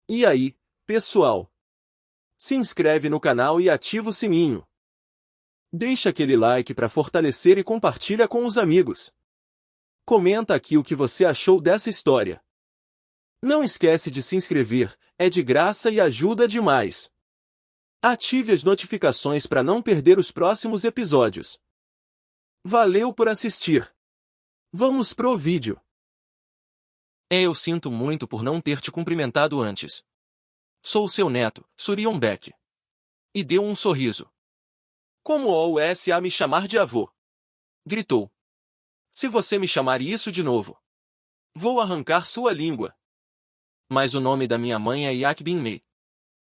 E aí, pessoal? Se inscreve no canal e ativa o sininho. Deixa aquele like para fortalecer e compartilha com os amigos. Comenta aqui o que você achou dessa história. Não esquece de se inscrever, é de graça e ajuda demais. Ative as notificações para não perder os próximos episódios. Valeu por assistir. Vamos pro vídeo. Eu sinto muito por não ter te cumprimentado antes. Sou seu neto, Surion Beck. E deu um sorriso. Como ousa a me chamar de avô? Gritou. Se você me chamar isso de novo, vou arrancar sua língua. Mas o nome da minha mãe é Yak Bin Mei.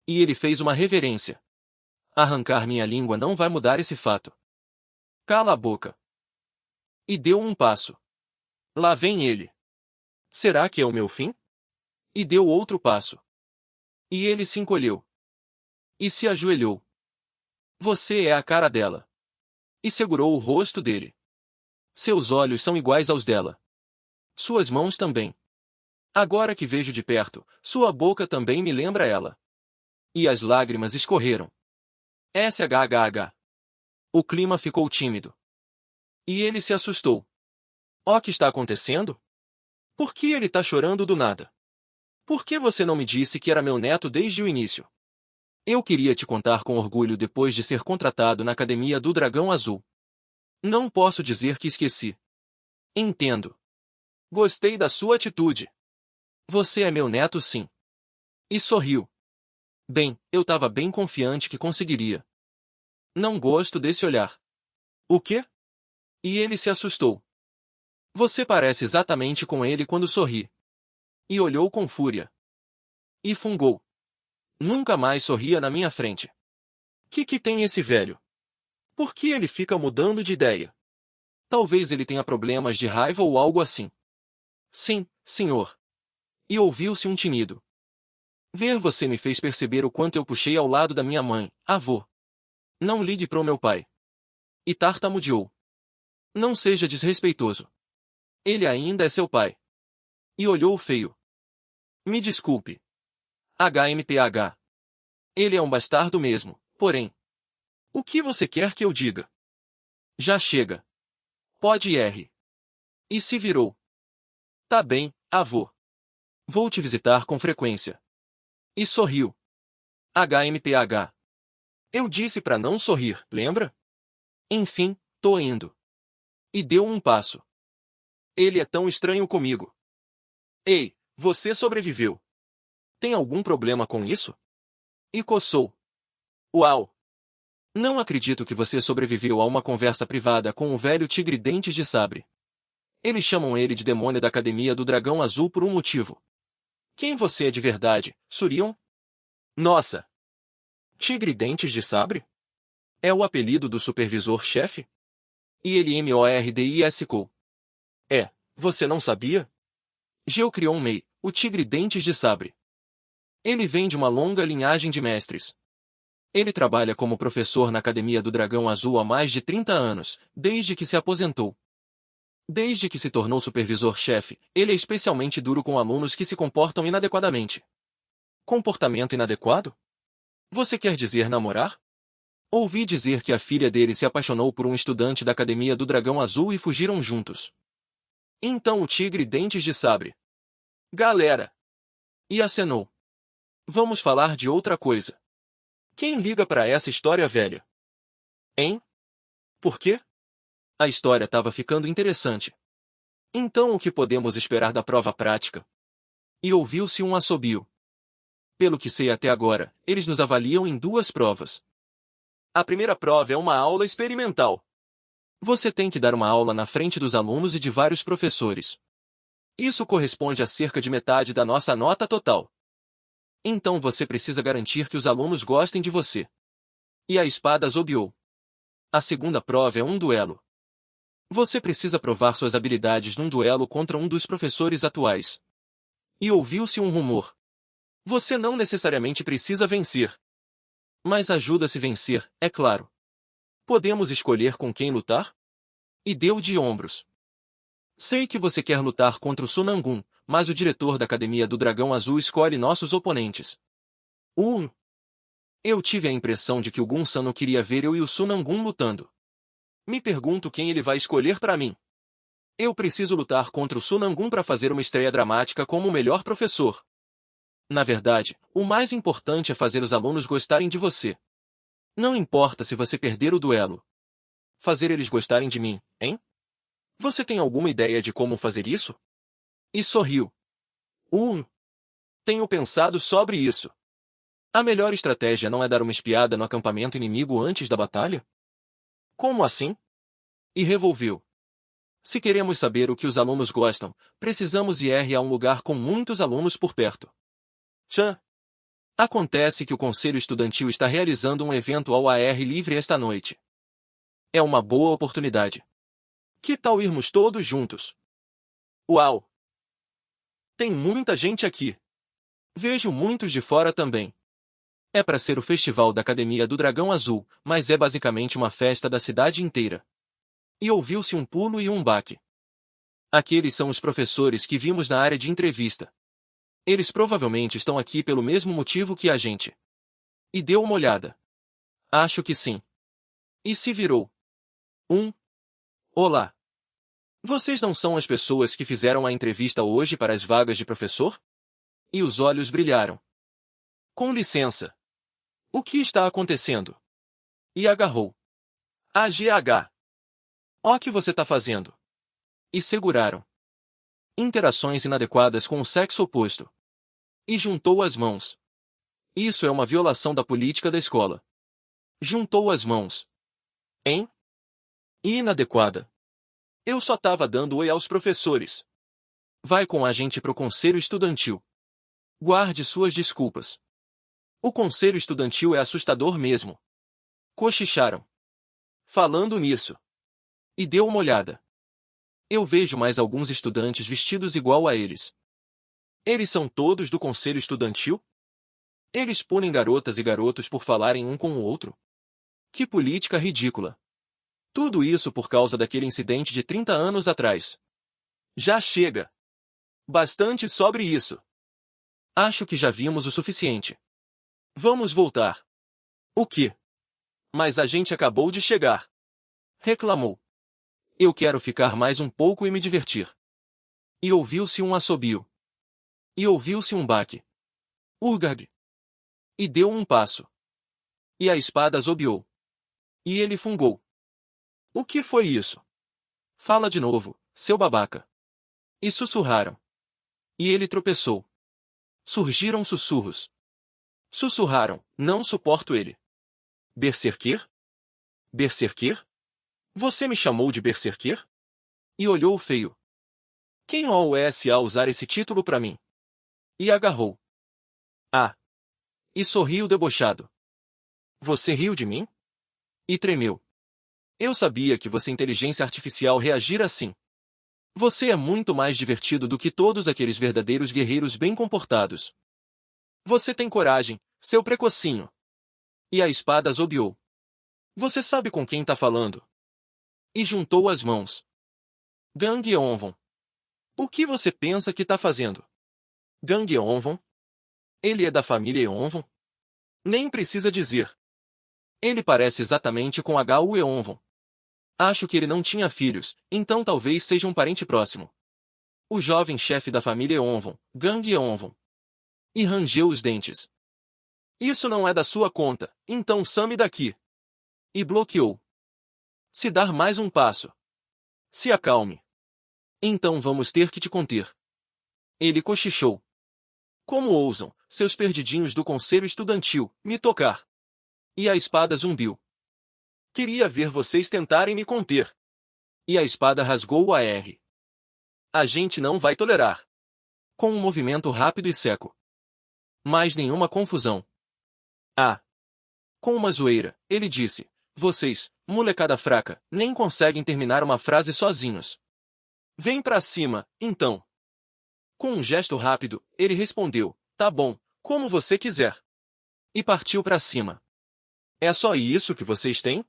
E ele fez uma reverência. Arrancar minha língua não vai mudar esse fato. Cala a boca. E deu um passo. Lá vem ele. Será que é o meu fim? E deu outro passo. E ele se encolheu. E se ajoelhou. Você é a cara dela. E segurou o rosto dele. Seus olhos são iguais aos dela. Suas mãos também. Agora que vejo de perto, sua boca também me lembra ela. E as lágrimas escorreram. SHHH. O clima ficou tímido. E ele se assustou. O que está acontecendo? Por que ele está chorando do nada? Por que você não me disse que era meu neto desde o início? Eu queria te contar com orgulho depois de ser contratado na Academia do Dragão Azul. Não posso dizer que esqueci. Entendo. Gostei da sua atitude. Você é meu neto, sim. E sorriu. Bem, eu estava bem confiante que conseguiria. Não gosto desse olhar. O quê? E ele se assustou. Você parece exatamente com ele quando sorri. E olhou com fúria. E fungou. Nunca mais sorria na minha frente. Que tem esse velho? Por que ele fica mudando de ideia? Talvez ele tenha problemas de raiva ou algo assim. Sim, senhor. E ouviu-se um tinido. Ver você me fez perceber o quanto eu puxei ao lado da minha mãe, avô. Não ligue pro meu pai. E tartamudeou. Não seja desrespeitoso. Ele ainda é seu pai. E olhou feio. Me desculpe. HMPH. Ele é um bastardo mesmo, porém. O que você quer que eu diga? Já chega. Pode ir. E se virou. Tá bem, avô. Vou te visitar com frequência. E sorriu. HMPH. Eu disse pra não sorrir, lembra? Enfim, tô indo. E deu um passo. Ele é tão estranho comigo. Ei, você sobreviveu. Tem algum problema com isso? E coçou. Uau! Não acredito que você sobreviveu a uma conversa privada com o velho tigre Dentes de Sabre. Eles chamam ele de demônio da Academia do Dragão Azul por um motivo. Quem você é de verdade, Surion? Nossa! Tigre Dentes de Sabre? É o apelido do supervisor-chefe? E ele MORDISCO. É, você não sabia? Geocrion Mei, o tigre Dentes de Sabre. Ele vem de uma longa linhagem de mestres. Ele trabalha como professor na Academia do Dragão Azul há mais de 30 anos, desde que se aposentou. Desde que se tornou supervisor-chefe, ele é especialmente duro com alunos que se comportam inadequadamente. Comportamento inadequado? Você quer dizer namorar? Ouvi dizer que a filha dele se apaixonou por um estudante da Academia do Dragão Azul e fugiram juntos. Então o tigre Dentes de Sabre. Galera! E acenou. Vamos falar de outra coisa. Quem liga pra essa história velha? Hein? Por quê? A história estava ficando interessante. Então o que podemos esperar da prova prática? E ouviu-se um assobio. Pelo que sei até agora, eles nos avaliam em 2 provas. A primeira prova é uma aula experimental. Você tem que dar uma aula na frente dos alunos e de vários professores. Isso corresponde a cerca de metade da nossa nota total. Então você precisa garantir que os alunos gostem de você. E a espada zobeou. A segunda prova é um duelo. Você precisa provar suas habilidades num duelo contra um dos professores atuais. E ouviu-se um rumor. Você não necessariamente precisa vencer. Mas ajuda a se vencer, é claro. Podemos escolher com quem lutar? E deu de ombros. Sei que você quer lutar contra o Sunangun, mas o diretor da Academia do Dragão Azul escolhe nossos oponentes. Eu tive a impressão de que o Gun-san não queria ver eu e o Sunangun lutando. Me pergunto quem ele vai escolher para mim. Eu preciso lutar contra o Sunangun para fazer uma estreia dramática como o melhor professor. Na verdade, o mais importante é fazer os alunos gostarem de você. Não importa se você perder o duelo. Fazer eles gostarem de mim, hein? Você tem alguma ideia de como fazer isso? E sorriu. Tenho pensado sobre isso. A melhor estratégia não é dar uma espiada no acampamento inimigo antes da batalha? Como assim? E revolveu. Se queremos saber o que os alunos gostam, precisamos ir a um lugar com muitos alunos por perto. Acontece que o Conselho Estudantil está realizando um evento ao ar livre esta noite. É uma boa oportunidade. Que tal irmos todos juntos? Uau! Tem muita gente aqui. Vejo muitos de fora também. É para ser o festival da Academia do Dragão Azul, mas é basicamente uma festa da cidade inteira. E ouviu-se um pulo e um baque. Aqueles são os professores que vimos na área de entrevista. Eles provavelmente estão aqui pelo mesmo motivo que a gente. E deu uma olhada. Acho que sim. E se virou. Olá. Vocês não são as pessoas que fizeram a entrevista hoje para as vagas de professor? E os olhos brilharam. Com licença. O que está acontecendo? E agarrou. AGH. O que você está fazendo? E seguraram. Interações inadequadas com o sexo oposto. E juntou as mãos. Isso é uma violação da política da escola. Juntou as mãos. Hein? Inadequada. Eu só estava dando oi aos professores. Vai com a gente pro conselho estudantil. Guarde suas desculpas. O conselho estudantil é assustador mesmo. Cochicharam. Falando nisso. E deu uma olhada. Eu vejo mais alguns estudantes vestidos igual a eles. Eles são todos do conselho estudantil? Eles punem garotas e garotos por falarem um com o outro? Que política ridícula. Tudo isso por causa daquele incidente de 30 anos atrás. Já chega. Bastante sobre isso. Acho que já vimos o suficiente. Vamos voltar. O quê? Mas a gente acabou de chegar. Reclamou. Eu quero ficar mais um pouco e me divertir. E ouviu-se um assobio. E ouviu-se um baque. Urgag. E deu um passo. E a espada assobiou. E ele fungou. O que foi isso? Fala de novo, seu babaca. E sussurraram. E ele tropeçou. Surgiram sussurros. Sussurraram, não suporto ele. Berserker? Berserker? Você me chamou de Berserker? E olhou feio. Quem a usar esse título pra mim? E agarrou. E sorriu debochado. Você riu de mim? E tremeu. Eu sabia que você inteligência artificial reagir assim. Você é muito mais divertido do que todos aqueles verdadeiros guerreiros bem comportados. Você tem coragem, seu precocinho. E a espada assobiou. Você sabe com quem tá falando. E juntou as mãos. Gang Yeonvon. O que você pensa que tá fazendo? Gang Yeonvon? Ele é da família Yeonvon? Nem precisa dizer. Ele parece exatamente com H.U. Yeonvon. Acho que ele não tinha filhos, então talvez seja um parente próximo. O jovem chefe da família Yeonvon, Gang Yeonvon. E rangeu os dentes. Isso não é da sua conta, então some daqui. E bloqueou. Se dar mais um passo. Se acalme. Então vamos ter que te conter. Ele cochichou. Como ousam, seus perdidinhos do conselho estudantil, me tocar? E a espada zumbiu. Queria ver vocês tentarem me conter. E a espada rasgou o AR. A gente não vai tolerar. Com um movimento rápido e seco. Mais nenhuma confusão. Com uma zoeira, ele disse. Vocês, molecada fraca, nem conseguem terminar uma frase sozinhos. Vem pra cima, então. Com um gesto rápido, ele respondeu, tá bom, como você quiser. E partiu pra cima. É só isso que vocês têm?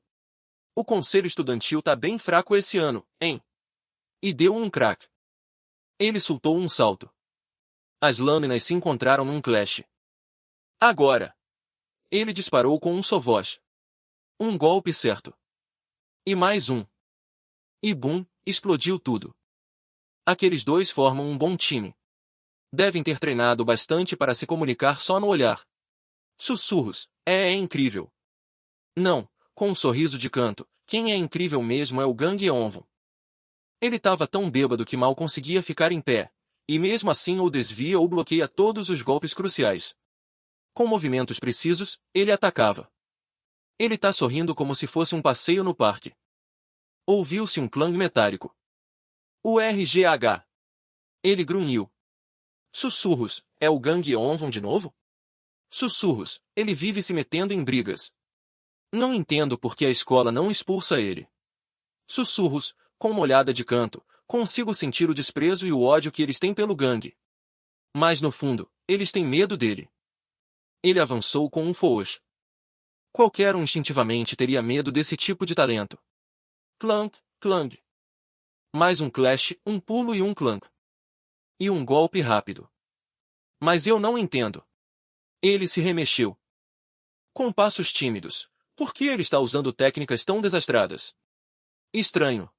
O conselho estudantil tá bem fraco esse ano, hein? E deu um crack. Ele soltou um salto. As lâminas se encontraram num clash. Agora! Ele disparou com um só voz. Um golpe certo. E mais um. E bum, explodiu tudo. Aqueles dois formam um bom time. Devem ter treinado bastante para se comunicar só no olhar. Sussurros, é incrível. Não, com um sorriso de canto, quem é incrível mesmo é o Gang Eonwon. Ele estava tão bêbado que mal conseguia ficar em pé, e mesmo assim ou desvia ou bloqueia todos os golpes cruciais. Com movimentos precisos, ele atacava. Ele tá sorrindo como se fosse um passeio no parque. Ouviu-se um clang metálico. O RGH. Ele grunhiu. Sussurros, é o Gang Eonwon de novo? Sussurros, ele vive se metendo em brigas. Não entendo por que a escola não expulsa ele. Sussurros, com uma olhada de canto, consigo sentir o desprezo e o ódio que eles têm pelo gangue. Mas no fundo, eles têm medo dele. Ele avançou com um foush. Qualquer um instintivamente teria medo desse tipo de talento. Clank, clang. Mais um clash, um pulo e um clank. E um golpe rápido. Mas eu não entendo. Ele se remexeu. Com passos tímidos. Por que ele está usando técnicas tão desastradas? Estranho.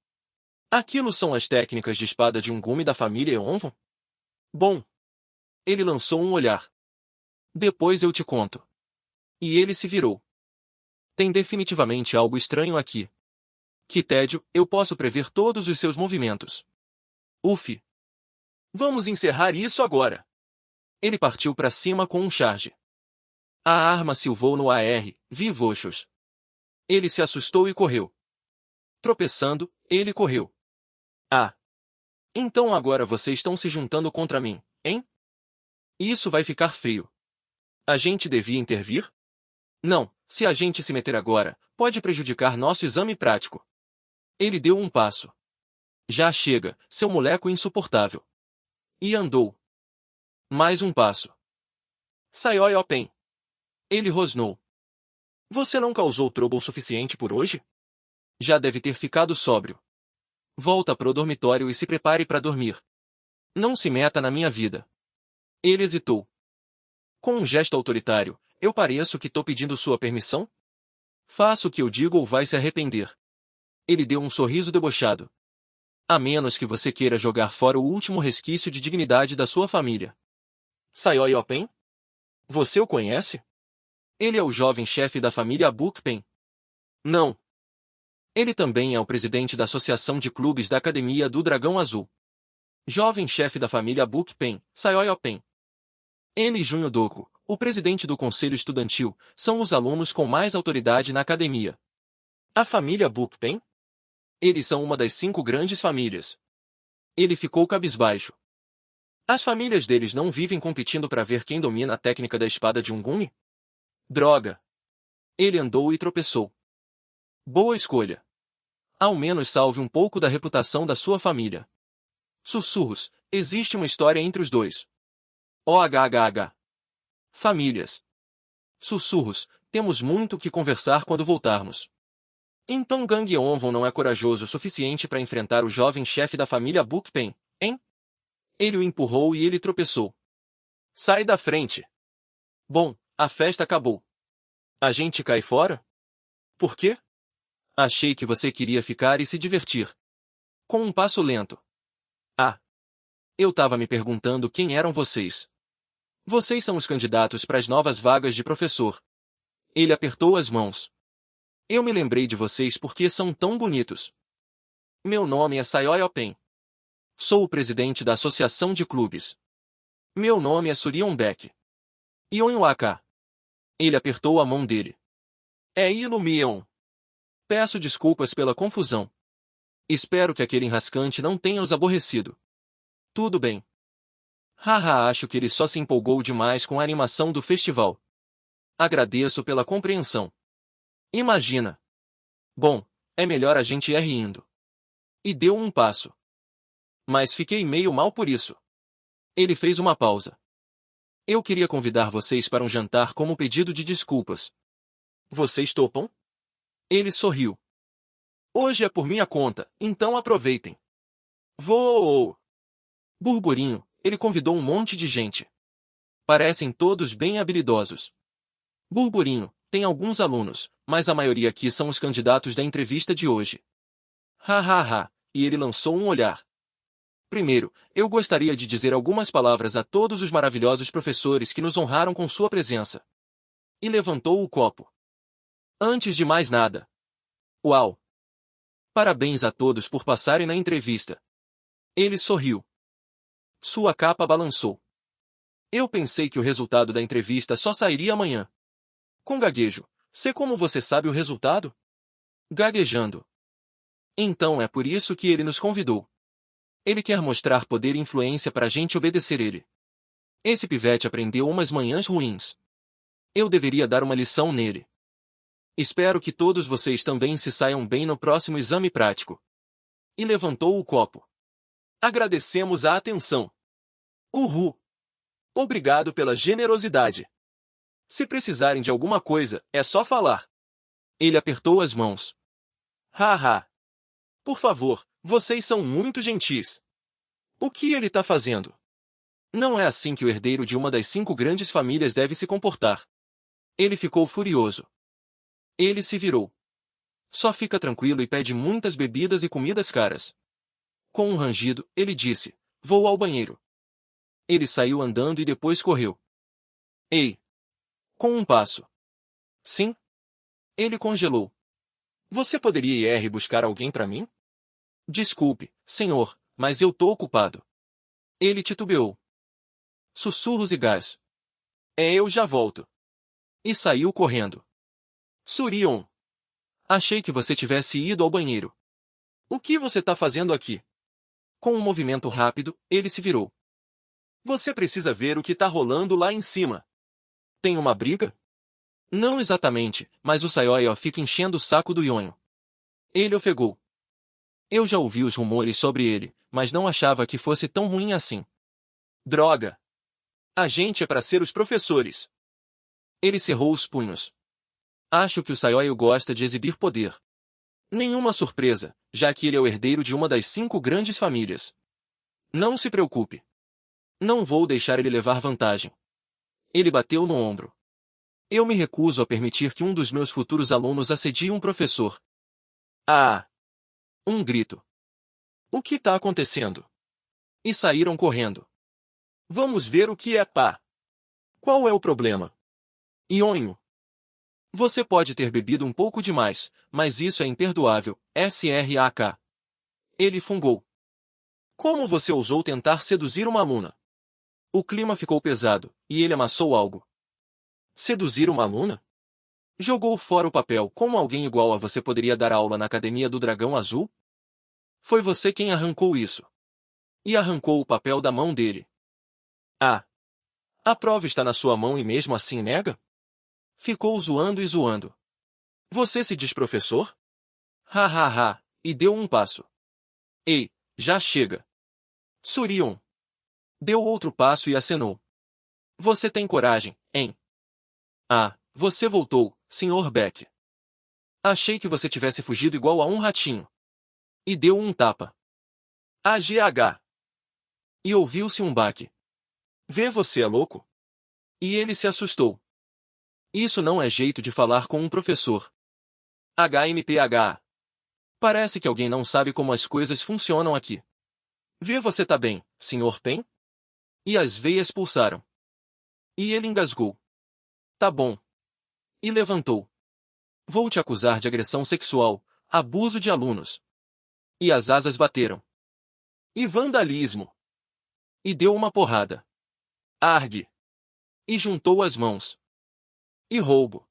Aquilo são as técnicas de espada de um gume da família Eonwon? Bom. Ele lançou um olhar. Depois eu te conto. E ele se virou. Tem definitivamente algo estranho aqui. Que tédio, eu posso prever todos os seus movimentos. Uf. Vamos encerrar isso agora. Ele partiu para cima com um charge. A arma silvou no AR, vivochos. Ele se assustou e correu. Tropeçando, ele correu. Ah. Então agora vocês estão se juntando contra mim, hein? Isso vai ficar feio. A gente devia intervir? Não, se a gente se meter agora, pode prejudicar nosso exame prático. Ele deu um passo. Já chega, seu moleque insuportável. E andou. Mais um passo. Sayoi Open. Ele rosnou. Você não causou trouble suficiente por hoje? Já deve ter ficado sóbrio. Volta pro dormitório e se prepare para dormir. Não se meta na minha vida. Ele hesitou. Com um gesto autoritário, eu pareço que tô pedindo sua permissão? Faça o que eu digo ou vai se arrepender. Ele deu um sorriso debochado. A menos que você queira jogar fora o último resquício de dignidade da sua família. Sayoi Open? Você o conhece? Ele é o jovem chefe da família Bukpen. Não. Ele também é o presidente da Associação de Clubes da Academia do Dragão Azul. Jovem chefe da família Bukpen, Sayoi Open. N. Junho Doku, o presidente do conselho estudantil, são os alunos com mais autoridade na academia. A família Bukpen? Eles são uma das 5 grandes famílias. Ele ficou cabisbaixo. As famílias deles não vivem competindo para ver quem domina a técnica da espada de um gume? Droga! Ele andou e tropeçou. Boa escolha. Ao menos salve um pouco da reputação da sua família. Sussurros, existe uma história entre os dois. OHHH. Famílias. Sussurros, temos muito o que conversar quando voltarmos. Então Gang Eonwon não é corajoso o suficiente para enfrentar o jovem chefe da família Bukpen, hein? Ele o empurrou e ele tropeçou. Sai da frente. Bom, a festa acabou. A gente cai fora? Por quê? Achei que você queria ficar e se divertir. Com um passo lento. Ah. Eu tava me perguntando quem eram vocês. Vocês são os candidatos para as novas vagas de professor. Ele apertou as mãos. Eu me lembrei de vocês porque são tão bonitos. Meu nome é Sayoi Open. Sou o presidente da Associação de Clubes. Meu nome é Surion Beck. Yonwaka. Ele apertou a mão dele. É Ilumion. Peço desculpas pela confusão. Espero que aquele enrascante não tenha os aborrecido. Tudo bem. Haha, acho que ele só se empolgou demais com a animação do festival. Agradeço pela compreensão. Imagina. Bom, é melhor a gente ir rindo. E deu um passo. Mas fiquei meio mal por isso. Ele fez uma pausa. Eu queria convidar vocês para um jantar como pedido de desculpas. Vocês topam? Ele sorriu. Hoje é por minha conta, então aproveitem. Vou! Burburinho, ele convidou um monte de gente. Parecem todos bem habilidosos. Burburinho, tem alguns alunos, mas a maioria aqui são os candidatos da entrevista de hoje. Ha ha ha, e ele lançou um olhar. Primeiro, eu gostaria de dizer algumas palavras a todos os maravilhosos professores que nos honraram com sua presença. E levantou o copo. Antes de mais nada. Uau! Parabéns a todos por passarem na entrevista. Ele sorriu. Sua capa balançou. Eu pensei que o resultado da entrevista só sairia amanhã. Com gaguejo, sei como você sabe o resultado? Gaguejando. Então é por isso que ele nos convidou. Ele quer mostrar poder e influência para a gente obedecer ele. Esse pivete aprendeu umas manhãs ruins. Eu deveria dar uma lição nele. Espero que todos vocês também se saiam bem no próximo exame prático. E levantou o copo. Agradecemos a atenção. Uhul! Obrigado pela generosidade. Se precisarem de alguma coisa, é só falar. Ele apertou as mãos. Haha. Por favor, vocês são muito gentis. O que ele está fazendo? Não é assim que o herdeiro de uma das 5 grandes famílias deve se comportar. Ele ficou furioso. Ele se virou. Só fica tranquilo e pede muitas bebidas e comidas caras. Com um rangido, ele disse, vou ao banheiro. Ele saiu andando e depois correu. Ei! Com um passo. Sim? Ele congelou. Você poderia ir buscar alguém para mim? Desculpe, senhor, mas eu tô ocupado. Ele titubeou. Sussurros e gás. Eu já volto. E saiu correndo. Surion. Achei que você tivesse ido ao banheiro. O que você tá fazendo aqui? Com um movimento rápido, ele se virou. Você precisa ver o que tá rolando lá em cima. Tem uma briga? Não exatamente, mas o Saioia fica enchendo o saco do Yonho. Ele ofegou. Eu já ouvi os rumores sobre ele, mas não achava que fosse tão ruim assim. Droga! A gente é para ser os professores. Ele cerrou os punhos. Acho que o Saioia gosta de exibir poder. Nenhuma surpresa, já que ele é o herdeiro de uma das 5 grandes famílias. Não se preocupe. Não vou deixar ele levar vantagem. Ele bateu no ombro. Eu me recuso a permitir que um dos meus futuros alunos assedie um professor. Ah! Um grito. O que está acontecendo? E saíram correndo. Vamos ver o que é pá. Qual é o problema? Ionho. Você pode ter bebido um pouco demais, mas isso é imperdoável, SRAK. Ele fungou. Como você ousou tentar seduzir uma aluna? O clima ficou pesado, e ele amassou algo. Seduzir uma aluna? Jogou fora o papel como alguém igual a você poderia dar aula na Academia do Dragão Azul? Foi você quem arrancou isso. E arrancou o papel da mão dele. Ah! A prova está na sua mão e mesmo assim nega? Ficou zoando e zoando. Você se diz professor? Ha ha ha, e deu um passo. Ei, já chega. Surion. Deu outro passo e acenou. Você tem coragem, hein? Ah, você voltou, Sr. Beck. Achei que você tivesse fugido igual a um ratinho. E deu um tapa. AGH. E ouviu-se um baque. Vê, você é louco? E ele se assustou. Isso não é jeito de falar com um professor. HMPH. Parece que alguém não sabe como as coisas funcionam aqui. Vê, você tá bem, Sr. Pen? E as veias pulsaram. E ele engasgou. Tá bom. E levantou. Vou te acusar de agressão sexual, abuso de alunos. E as asas bateram. E vandalismo. E deu uma porrada. Arde. E juntou as mãos. E roubo.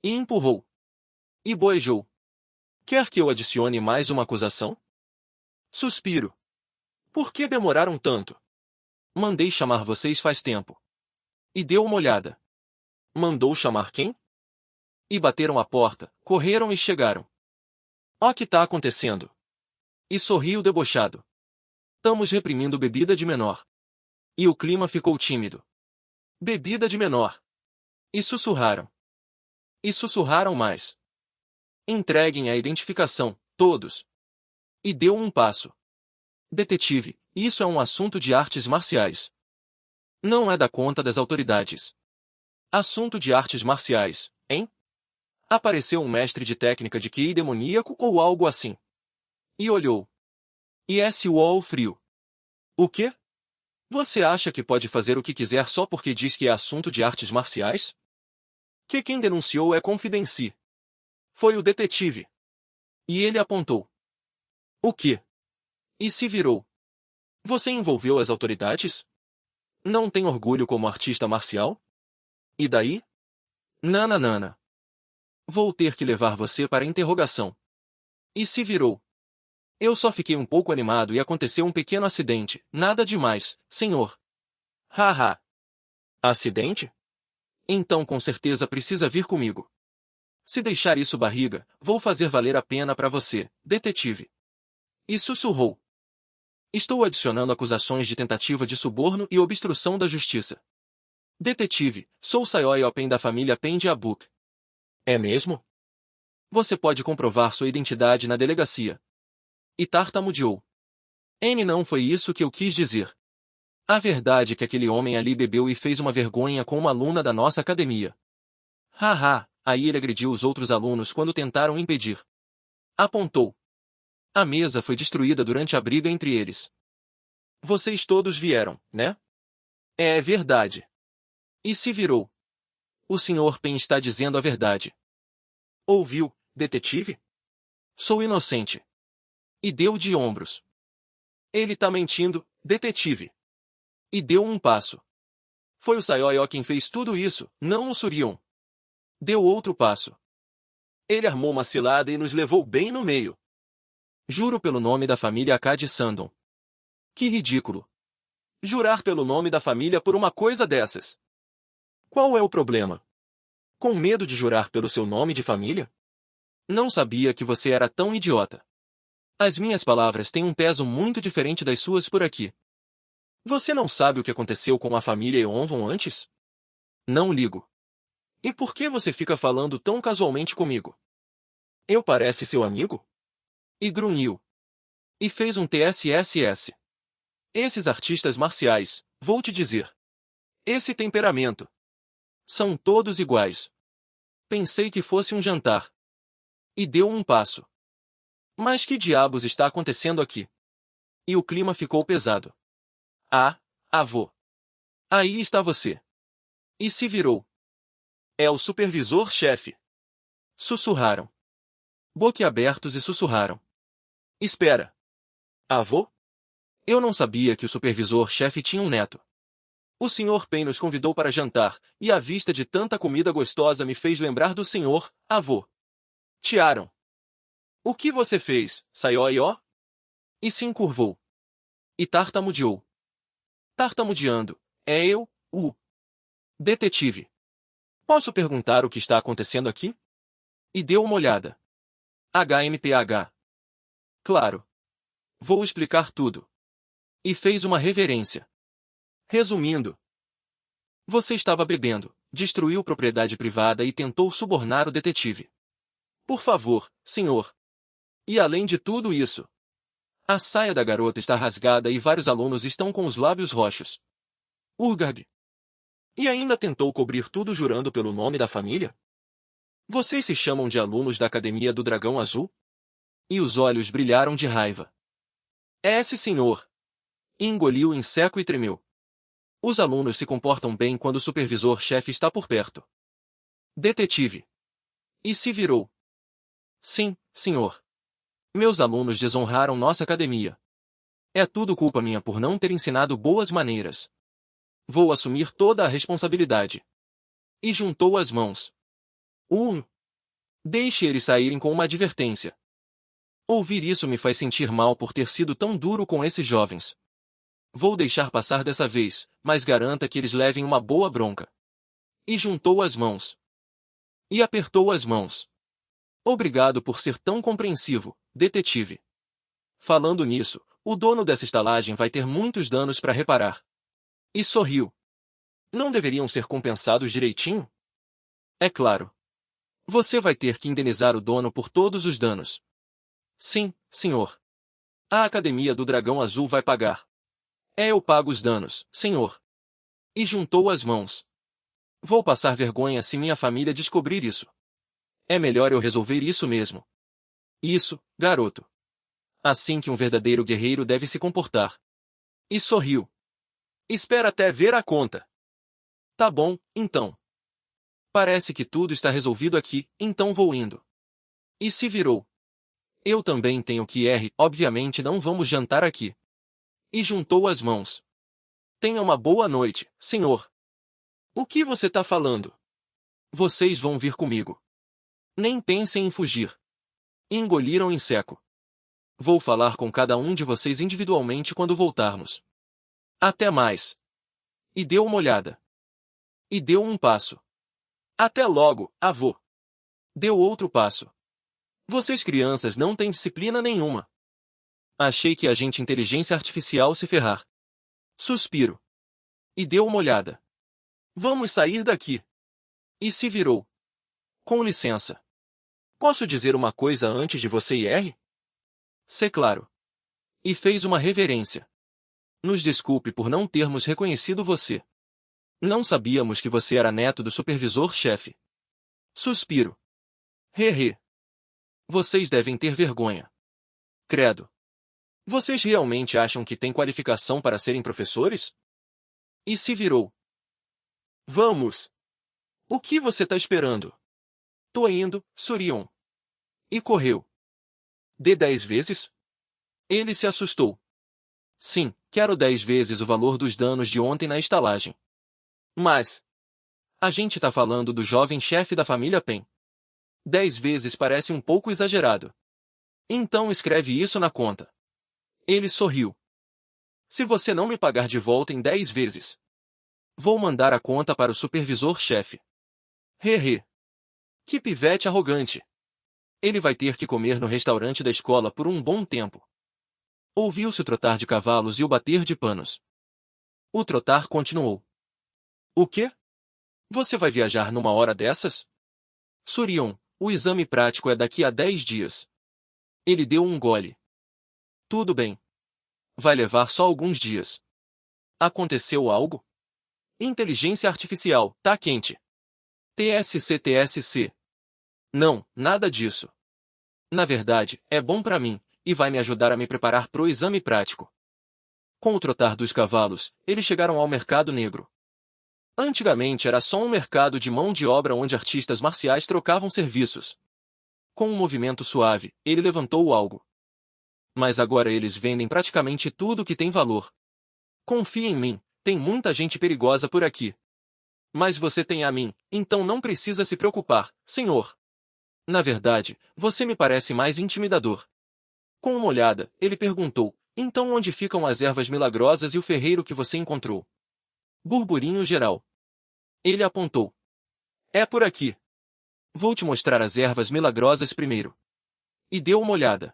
E empurrou. E boejou. Quer que eu adicione mais uma acusação? Suspiro. Por que demoraram tanto? Mandei chamar vocês faz tempo. E deu uma olhada. Mandou chamar quem? E bateram a porta, correram e chegaram. Ó, que tá acontecendo? E sorriu debochado. Estamos reprimindo bebida de menor. E o clima ficou tímido. Bebida de menor. E sussurraram. E sussurraram mais. Entreguem a identificação, todos. E deu um passo. Detetive, isso é um assunto de artes marciais. Não é da conta das autoridades. Assunto de artes marciais, hein? Apareceu um mestre de técnica de QI demoníaco ou algo assim. E olhou. E esse uol frio. O quê? Você acha que pode fazer o que quiser só porque diz que é assunto de artes marciais? Que quem denunciou é Confidencie. Foi o detetive. E ele apontou. O quê? E se virou. Você envolveu as autoridades? Não tem orgulho como artista marcial? E daí? Nananana. Vou ter que levar você para interrogação. E se virou. Eu só fiquei um pouco animado e aconteceu um pequeno acidente. Nada demais, senhor. Haha. Acidente? Então com certeza precisa vir comigo. Se deixar isso barriga, vou fazer valer a pena para você, detetive. E sussurrou. Estou adicionando acusações de tentativa de suborno e obstrução da justiça. Detetive, sou Sayoi Open da família Pendiabuk. É mesmo? Você pode comprovar sua identidade na delegacia. E tartamudeou. N não foi isso que eu quis dizer. A verdade é que aquele homem ali bebeu e fez uma vergonha com uma aluna da nossa academia. Haha, aí ele agrediu os outros alunos quando tentaram impedir. Apontou. A mesa foi destruída durante a briga entre eles. Vocês todos vieram, né? É verdade. E se virou. O Sr. Pen está dizendo a verdade. Ouviu, detetive? Sou inocente. E deu de ombros. Ele tá mentindo, detetive. E deu um passo. Foi o Sayoyo quem fez tudo isso, não o Surion. Deu outro passo. Ele armou uma cilada e nos levou bem no meio. Juro pelo nome da família Akadi Sandon. Que ridículo. Jurar pelo nome da família por uma coisa dessas. Qual é o problema? Com medo de jurar pelo seu nome de família? Não sabia que você era tão idiota. As minhas palavras têm um peso muito diferente das suas por aqui. Você não sabe o que aconteceu com a família Eonvon antes? Não ligo. E por que você fica falando tão casualmente comigo? Eu parece seu amigo? E grunhiu. E fez um TSSS. Esses artistas marciais, vou te dizer. Esse temperamento. São todos iguais. Pensei que fosse um jantar. E deu um passo. Mas que diabos está acontecendo aqui? E o clima ficou pesado. Ah, avô. Aí está você. E se virou. É o supervisor-chefe. Sussurraram. Boquiabertos e sussurraram. Espera. Avô? Eu não sabia que o supervisor-chefe tinha um neto. O Sr. Pen nos convidou para jantar, e a vista de tanta comida gostosa me fez lembrar do senhor, avô. Tiaram. O que você fez, Sayoyo? E se encurvou. E tartamudeou. Tartamudeando. É eu, o detetive. Posso perguntar o que está acontecendo aqui? E deu uma olhada. HMPH. Claro. Vou explicar tudo. E fez uma reverência. Resumindo. Você estava bebendo, destruiu propriedade privada e tentou subornar o detetive. Por favor, senhor. E além de tudo isso, a saia da garota está rasgada e vários alunos estão com os lábios roxos. Urgag. E ainda tentou cobrir tudo jurando pelo nome da família? Vocês se chamam de alunos da Academia do Dragão Azul? E os olhos brilharam de raiva. Esse senhor. Engoliu em seco e tremeu. Os alunos se comportam bem quando o supervisor-chefe está por perto. Detetive. E se virou. Sim, senhor. Meus alunos desonraram nossa academia. É tudo culpa minha por não ter ensinado boas maneiras. Vou assumir toda a responsabilidade. E juntou as mãos. Deixe eles saírem com uma advertência. Ouvir isso me faz sentir mal por ter sido tão duro com esses jovens. Vou deixar passar dessa vez, mas garanta que eles levem uma boa bronca. E juntou as mãos. E apertou as mãos. Obrigado por ser tão compreensivo, detetive. Falando nisso, o dono dessa estalagem vai ter muitos danos para reparar. E sorriu. Não deveriam ser compensados direitinho? É claro. Você vai ter que indenizar o dono por todos os danos. Sim, senhor. A Academia do Dragão Azul vai pagar. Eu pago os danos, senhor. E juntou as mãos. Vou passar vergonha se minha família descobrir isso. É melhor eu resolver isso mesmo. Isso, garoto. Assim que um verdadeiro guerreiro deve se comportar. E sorriu. Espera até ver a conta. Tá bom, então. Parece que tudo está resolvido aqui, então vou indo. E se virou. Eu também tenho que ir, obviamente não vamos jantar aqui. E juntou as mãos. Tenha uma boa noite, senhor. O que você tá falando? Vocês vão vir comigo. Nem pensem em fugir. Engoliram em seco. Vou falar com cada um de vocês individualmente quando voltarmos. Até mais. E deu uma olhada. E deu um passo. Até logo, avô. Deu outro passo. Vocês crianças não têm disciplina nenhuma. Achei que a gente inteligência artificial se ferrar. Suspiro. E deu uma olhada. Vamos sair daqui. E se virou. Com licença. Posso dizer uma coisa antes de você ir? Se claro. E fez uma reverência. Nos desculpe por não termos reconhecido você. Não sabíamos que você era neto do supervisor-chefe. Suspiro. He. Vocês devem ter vergonha. Credo. Vocês realmente acham que têm qualificação para serem professores? E se virou. Vamos. O que você tá esperando? Tô indo, Surion. E correu. Dê 10 vezes? Ele se assustou. Sim, quero 10 vezes o valor dos danos de ontem na estalagem. Mas... a gente tá falando do jovem chefe da família Pen. 10 vezes parece um pouco exagerado. Então escreve isso na conta. Ele sorriu. Se você não me pagar de volta em 10 vezes, vou mandar a conta para o supervisor-chefe. He. Que pivete arrogante. Ele vai ter que comer no restaurante da escola por um bom tempo. Ouviu-se o trotar de cavalos e o bater de panos. O trotar continuou. O quê? Você vai viajar numa hora dessas? Surion, o exame prático é daqui a 10 dias. Ele deu um gole. Tudo bem. Vai levar só alguns dias. Aconteceu algo? Inteligência artificial, tá quente. TSC. Não, nada disso. Na verdade, é bom pra mim, e vai me ajudar a me preparar pro exame prático. Com o trotar dos cavalos, eles chegaram ao mercado negro. Antigamente era só um mercado de mão de obra onde artistas marciais trocavam serviços. Com um movimento suave, ele levantou algo. Mas agora eles vendem praticamente tudo que tem valor. Confie em mim, tem muita gente perigosa por aqui. Mas você tem a mim, então não precisa se preocupar, senhor. Na verdade, você me parece mais intimidador. Com uma olhada, ele perguntou, então onde ficam as ervas milagrosas e o ferreiro que você encontrou? Burburinho geral. Ele apontou. É por aqui. Vou te mostrar as ervas milagrosas primeiro. E deu uma olhada.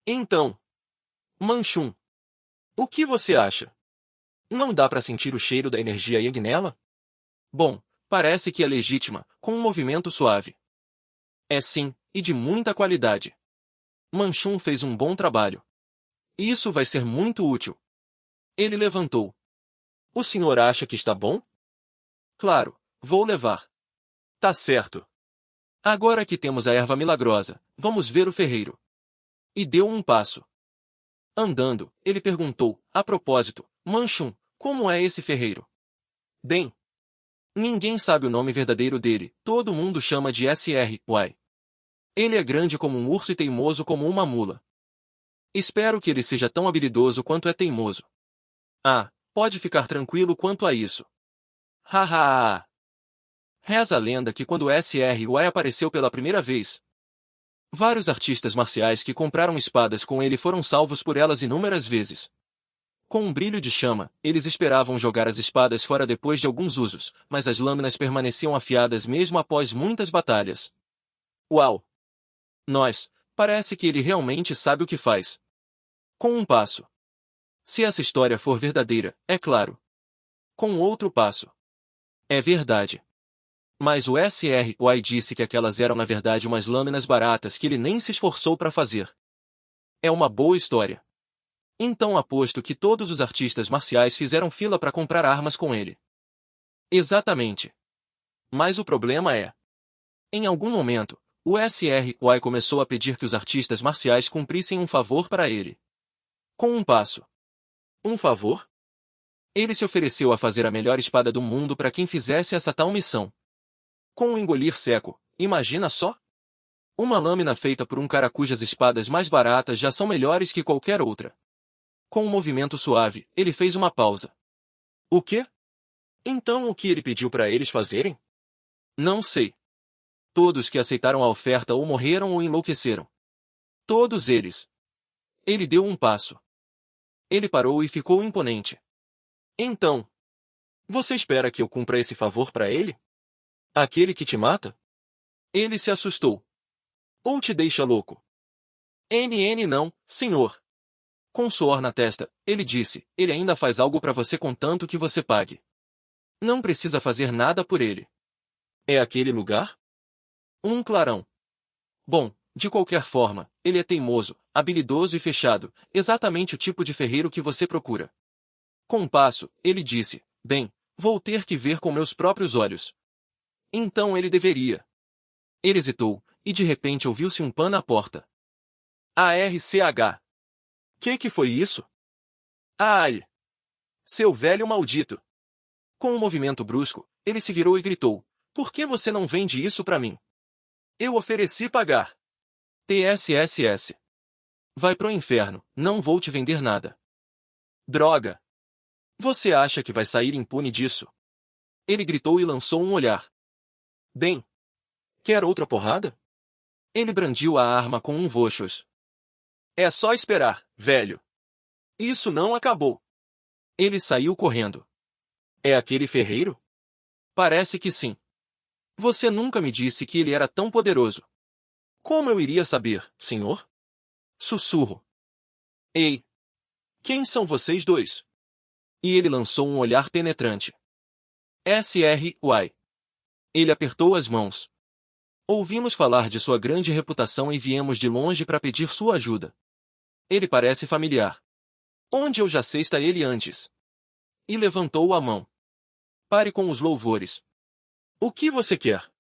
Então. Manchum. O que você acha? Não dá para sentir o cheiro da energia Yang nela? Bom, parece que é legítima, com um movimento suave. É sim, e de muita qualidade. Manchum fez um bom trabalho. Isso vai ser muito útil. Ele levantou. O senhor acha que está bom? Claro, vou levar. Tá certo. Agora que temos a erva milagrosa, vamos ver o ferreiro. E deu um passo. Andando, ele perguntou, a propósito, Manchum, como é esse ferreiro? Bem, ninguém sabe o nome verdadeiro dele, todo mundo chama de Sry. Ele é grande como um urso e teimoso como uma mula. Espero que ele seja tão habilidoso quanto é teimoso. Ah, pode ficar tranquilo quanto a isso. Haha. Reza a lenda que quando Sry apareceu pela primeira vez, vários artistas marciais que compraram espadas com ele foram salvos por elas inúmeras vezes. Com um brilho de chama, eles esperavam jogar as espadas fora depois de alguns usos, mas as lâminas permaneciam afiadas mesmo após muitas batalhas. Uau! Parece que ele realmente sabe o que faz. Com um passo. Se essa história for verdadeira, é claro. Com outro passo. É verdade. Mas o Sry disse que aquelas eram na verdade umas lâminas baratas que ele nem se esforçou para fazer. É uma boa história. Então aposto que todos os artistas marciais fizeram fila para comprar armas com ele. Exatamente. Mas o problema é... Em algum momento, o SRY começou a pedir que os artistas marciais cumprissem um favor para ele. Com um passo. Um favor? Ele se ofereceu a fazer a melhor espada do mundo para quem fizesse essa tal missão. Com um engolir seco, imagina só? Uma lâmina feita por um cara cujas espadas mais baratas já são melhores que qualquer outra. Com um movimento suave, ele fez uma pausa. O quê? Então o que ele pediu para eles fazerem? Não sei. Todos que aceitaram a oferta ou morreram ou enlouqueceram. Todos eles. Ele deu um passo. Ele parou e ficou imponente. Então, você espera que eu cumpra esse favor para ele? Aquele que te mata? Ele se assustou. Ou te deixa louco? Não, senhor. Com suor na testa, ele disse, ele ainda faz algo para você contanto que você pague. Não precisa fazer nada por ele. É aquele lugar? Um clarão. Bom, de qualquer forma, ele é teimoso, habilidoso e fechado, exatamente o tipo de ferreiro que você procura. Com um passo, ele disse, bem, vou ter que ver com meus próprios olhos. Então ele deveria. Ele hesitou, e de repente ouviu-se um pã na porta. ARCH. Que foi isso? Ai! Seu velho maldito! Com um movimento brusco, ele se virou e gritou, por que você não vende isso para mim? Eu ofereci pagar. TSSS. Vai pro inferno, não vou te vender nada. Droga! Você acha que vai sair impune disso? Ele gritou e lançou um olhar. Bem. Quer outra porrada? Ele brandiu a arma com um vochos. É só esperar, velho. Isso não acabou. Ele saiu correndo. É aquele ferreiro? Parece que sim. Você nunca me disse que ele era tão poderoso. Como eu iria saber, senhor? Sussurro. Ei! Quem são vocês dois? E ele lançou um olhar penetrante. SRY. Ele apertou as mãos. Ouvimos falar de sua grande reputação e viemos de longe para pedir sua ajuda. Ele parece familiar. Onde eu já sei está ele antes? E levantou a mão. Pare com os louvores. O que você quer?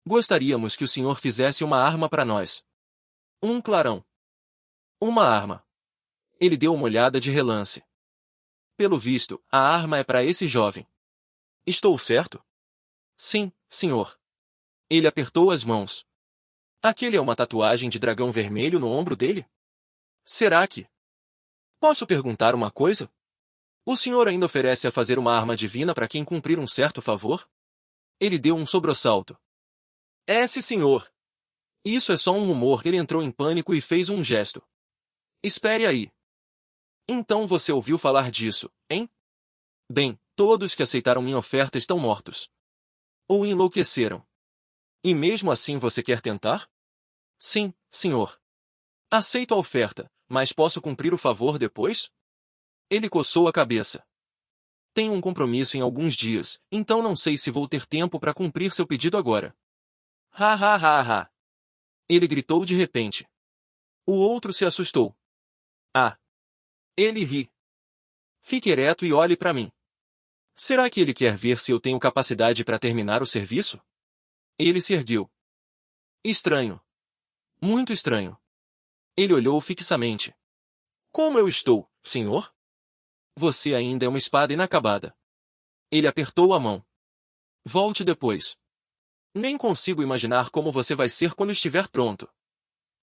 Gostaríamos que o senhor fizesse uma arma para nós. Um clarão. Uma arma. Ele deu uma olhada de relance. Pelo visto, a arma é para esse jovem. Estou certo? Sim, senhor. Ele apertou as mãos. Aquele é uma tatuagem de dragão vermelho no ombro dele? Será que? Posso perguntar uma coisa? O senhor ainda oferece a fazer uma arma divina para quem cumprir um certo favor? Ele deu um sobressalto. Senhor. Isso é só um rumor. Ele entrou em pânico e fez um gesto. Espere aí. Então você ouviu falar disso, hein? Bem, todos que aceitaram minha oferta estão mortos. Ou enlouqueceram. E mesmo assim você quer tentar? Sim, senhor. Aceito a oferta, mas posso cumprir o favor depois? Ele coçou a cabeça. Tenho um compromisso em alguns dias, então não sei se vou ter tempo para cumprir seu pedido agora. Ha ha ha ha. Ele gritou de repente. O outro se assustou. Ah. Ele ri. Fique ereto e olhe para mim. Será que ele quer ver se eu tenho capacidade para terminar o serviço? Ele se ergueu. Estranho. Muito estranho. Ele olhou fixamente. Como eu estou, senhor? Você ainda é uma espada inacabada. Ele apertou a mão. Volte depois. Nem consigo imaginar como você vai ser quando estiver pronto.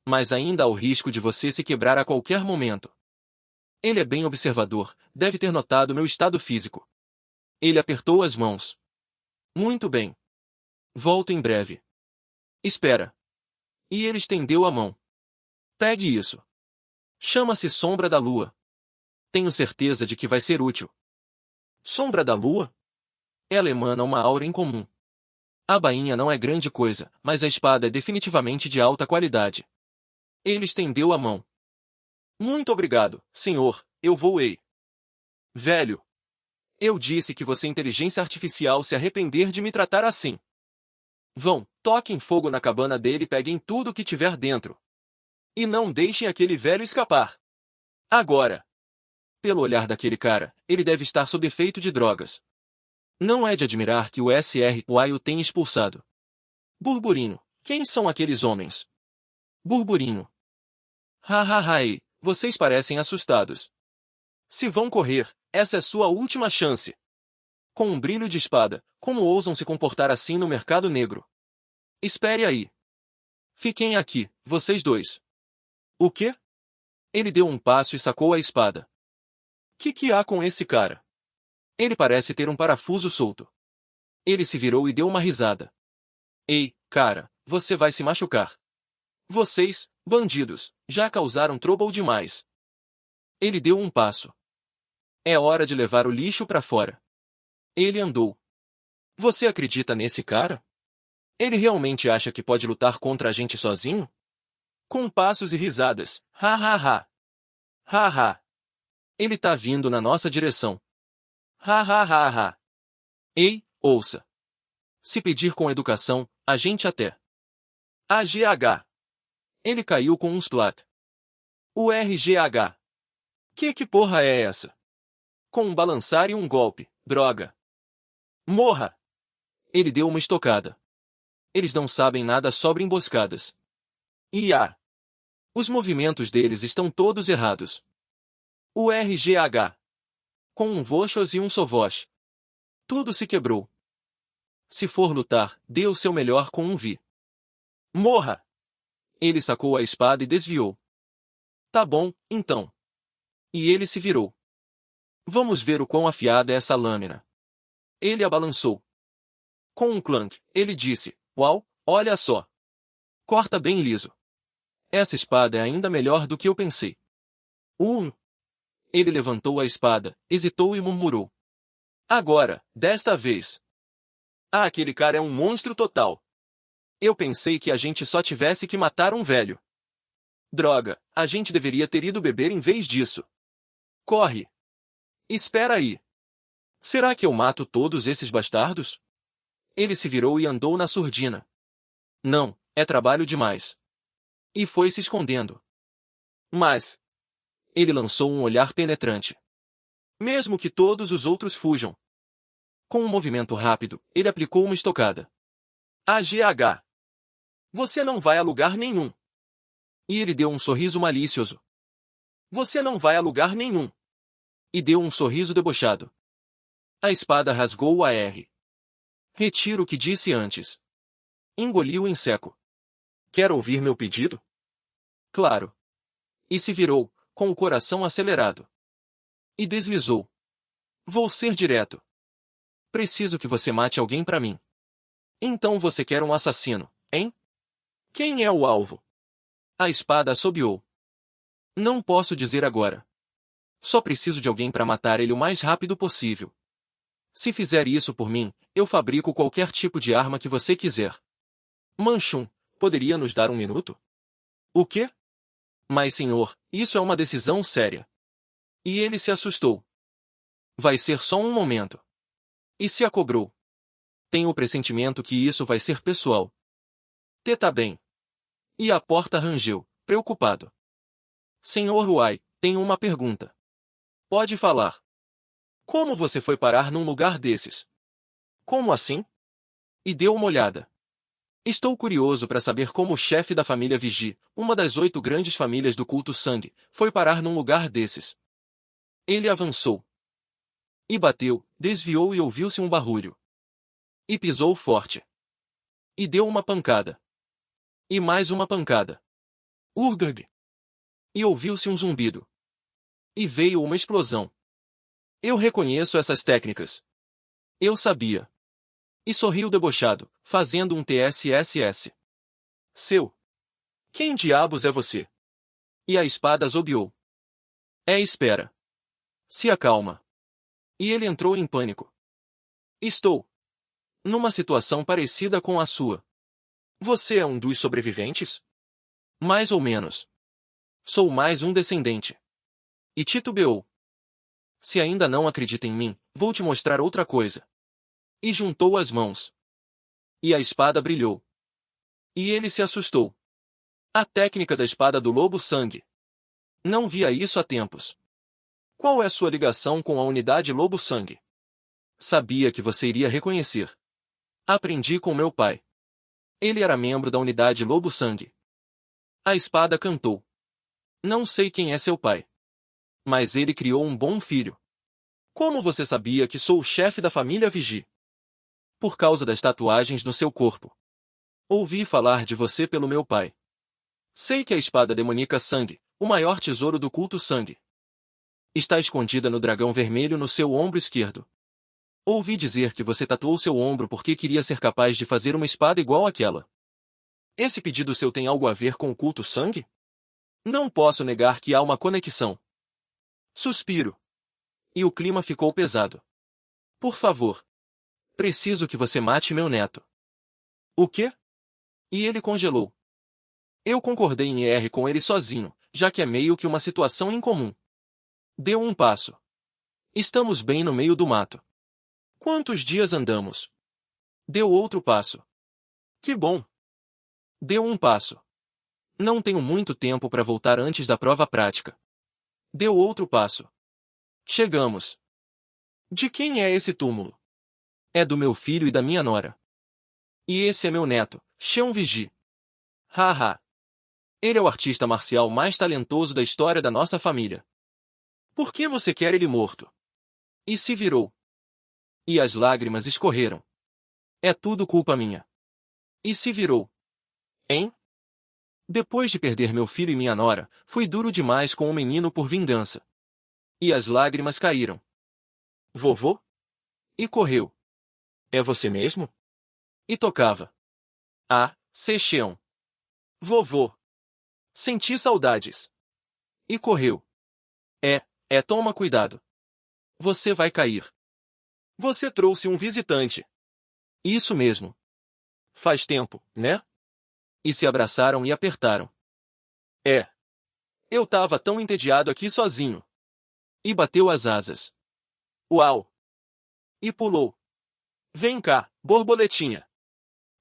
Mas ainda há o risco de você se quebrar a qualquer momento. Ele é bem observador, deve ter notado meu estado físico. Ele apertou as mãos. Muito bem. Volto em breve. Espera. E ele estendeu a mão. Pegue isso. Chama-se Sombra da Lua. Tenho certeza de que vai ser útil. Sombra da Lua? Ela emana uma aura incomum. A bainha não é grande coisa, mas a espada é definitivamente de alta qualidade. Ele estendeu a mão. Muito obrigado, senhor, eu vou-ei. Velho. Eu disse que você inteligência artificial se arrepender de me tratar assim. Vão, toquem fogo na cabana dele e peguem tudo o que tiver dentro. E não deixem aquele velho escapar. Agora, pelo olhar daquele cara, ele deve estar sob efeito de drogas. Não é de admirar que o SRY o tenha expulsado. Burburinho. Quem são aqueles homens? Burburinho. Ei, vocês parecem assustados. Se vão correr, essa é sua última chance. Com um brilho de espada, como ousam se comportar assim no mercado negro? Espere aí. Fiquem aqui, vocês dois. O quê? Ele deu um passo e sacou a espada. Que há com esse cara? Ele parece ter um parafuso solto. Ele se virou e deu uma risada. Ei, cara, você vai se machucar. Vocês, bandidos, já causaram trouble demais. Ele deu um passo. É hora de levar o lixo pra fora. Ele andou. Você acredita nesse cara? Ele realmente acha que pode lutar contra a gente sozinho? Com passos e risadas. Ha. Ha. Ele tá vindo na nossa direção. Ha. Ei, ouça. Se pedir com educação, a gente até. AGH. Ele caiu com um splat. O RGH. Que porra é essa? Com um balançar e um golpe, droga. Morra! Ele deu uma estocada. Eles não sabem nada sobre emboscadas. Os movimentos deles estão todos errados. O RGH. Com um vochos e um sovosh. Tudo se quebrou. Se for lutar, dê o seu melhor com um vi. Morra! Ele sacou a espada e desviou. Tá bom, então. E ele se virou. Vamos ver o quão afiada é essa lâmina. Ele a balançou. Com um clank, ele disse, uau, olha só. Corta bem liso. Essa espada é ainda melhor do que eu pensei. Ele levantou a espada, hesitou e murmurou. Agora, desta vez. Aquele cara é um monstro total. Eu pensei que a gente só tivesse que matar um velho. Droga, a gente deveria ter ido beber em vez disso. Corre. Espera aí. Será que eu mato todos esses bastardos? Ele se virou e andou na surdina. Não, é trabalho demais. E foi se escondendo. Mas... Ele lançou um olhar penetrante. Mesmo que todos os outros fujam. Com um movimento rápido, ele aplicou uma estocada. AGH. Você não vai a lugar nenhum. E ele deu um sorriso malicioso. Você não vai a lugar nenhum. E deu um sorriso debochado. A espada rasgou a R. Retiro o que disse antes. Engoliu em seco. Quer ouvir meu pedido? Claro. E se virou, com o coração acelerado. E deslizou. Vou ser direto. Preciso que você mate alguém pra mim. Então você quer um assassino, hein? Quem é o alvo? A espada assobiou. Não posso dizer agora. Só preciso de alguém para matar ele o mais rápido possível. Se fizer isso por mim, eu fabrico qualquer tipo de arma que você quiser. Manchun, poderia nos dar um minuto? O quê? Mas senhor, isso é uma decisão séria. E ele se assustou. Vai ser só um momento. E se acobrou. Tenho o pressentimento que isso vai ser pessoal. Tá bem. E a porta rangeu, preocupado. Senhor Uai, tenho uma pergunta. Pode falar. Como você foi parar num lugar desses? Como assim? E deu uma olhada. Estou curioso para saber como o chefe da família Vigi, uma das 8 grandes famílias do culto sangue, foi parar num lugar desses. Ele avançou. E bateu, desviou e ouviu-se um barulho. E pisou forte. E deu uma pancada. E mais uma pancada. Urgag! E ouviu-se um zumbido. E veio uma explosão. Eu reconheço essas técnicas. Eu sabia. E sorriu debochado, fazendo um TSSS. Seu. Quem diabos é você? E a espada zobeou. Espera. Se acalma. E ele entrou em pânico. Estou numa situação parecida com a sua. Você é um dos sobreviventes? Mais ou menos. Sou mais um descendente. E titubeou. Se ainda não acredita em mim, vou te mostrar outra coisa. E juntou as mãos. E a espada brilhou. E ele se assustou. A técnica da espada do lobo sangue. Não via isso há tempos. Qual é sua ligação com a unidade Lobo-Sangue? Sabia que você iria reconhecer. Aprendi com meu pai. Ele era membro da unidade Lobo-Sangue. A espada cantou. Não sei quem é seu pai. Mas ele criou um bom filho. Como você sabia que sou o chefe da família Vigi? Por causa das tatuagens no seu corpo. Ouvi falar de você pelo meu pai. Sei que a espada demonica Sangue, o maior tesouro do culto Sangue, está escondida no dragão vermelho no seu ombro esquerdo. Ouvi dizer que você tatuou seu ombro porque queria ser capaz de fazer uma espada igual àquela. Esse pedido seu tem algo a ver com o culto Sangue? Não posso negar que há uma conexão. Suspiro. E o clima ficou pesado. Por favor. Preciso que você mate meu neto. O quê? E ele congelou. Eu concordei em ir com ele sozinho, já que é meio que uma situação incomum. Deu um passo. Estamos bem no meio do mato. Quantos dias andamos? Deu outro passo. Que bom. Deu um passo. Não tenho muito tempo para voltar antes da prova prática. Deu outro passo. Chegamos. De quem é esse túmulo? É do meu filho e da minha nora. E esse é meu neto, Xion Vigi. Haha. Ele é o artista marcial mais talentoso da história da nossa família. Por que você quer ele morto? E se virou. E as lágrimas escorreram. É tudo culpa minha. E se virou. Hein? Depois de perder meu filho e minha nora, fui duro demais com o menino por vingança. E as lágrimas caíram. Vovô? E correu. É você mesmo? E tocava. Ah, Seixeon. Vovô. Senti saudades. E correu. Toma cuidado. Você vai cair. Você trouxe um visitante. Isso mesmo. Faz tempo, né? E se abraçaram e apertaram. Eu tava tão entediado aqui sozinho. E bateu as asas. Uau! E pulou. Vem cá, borboletinha.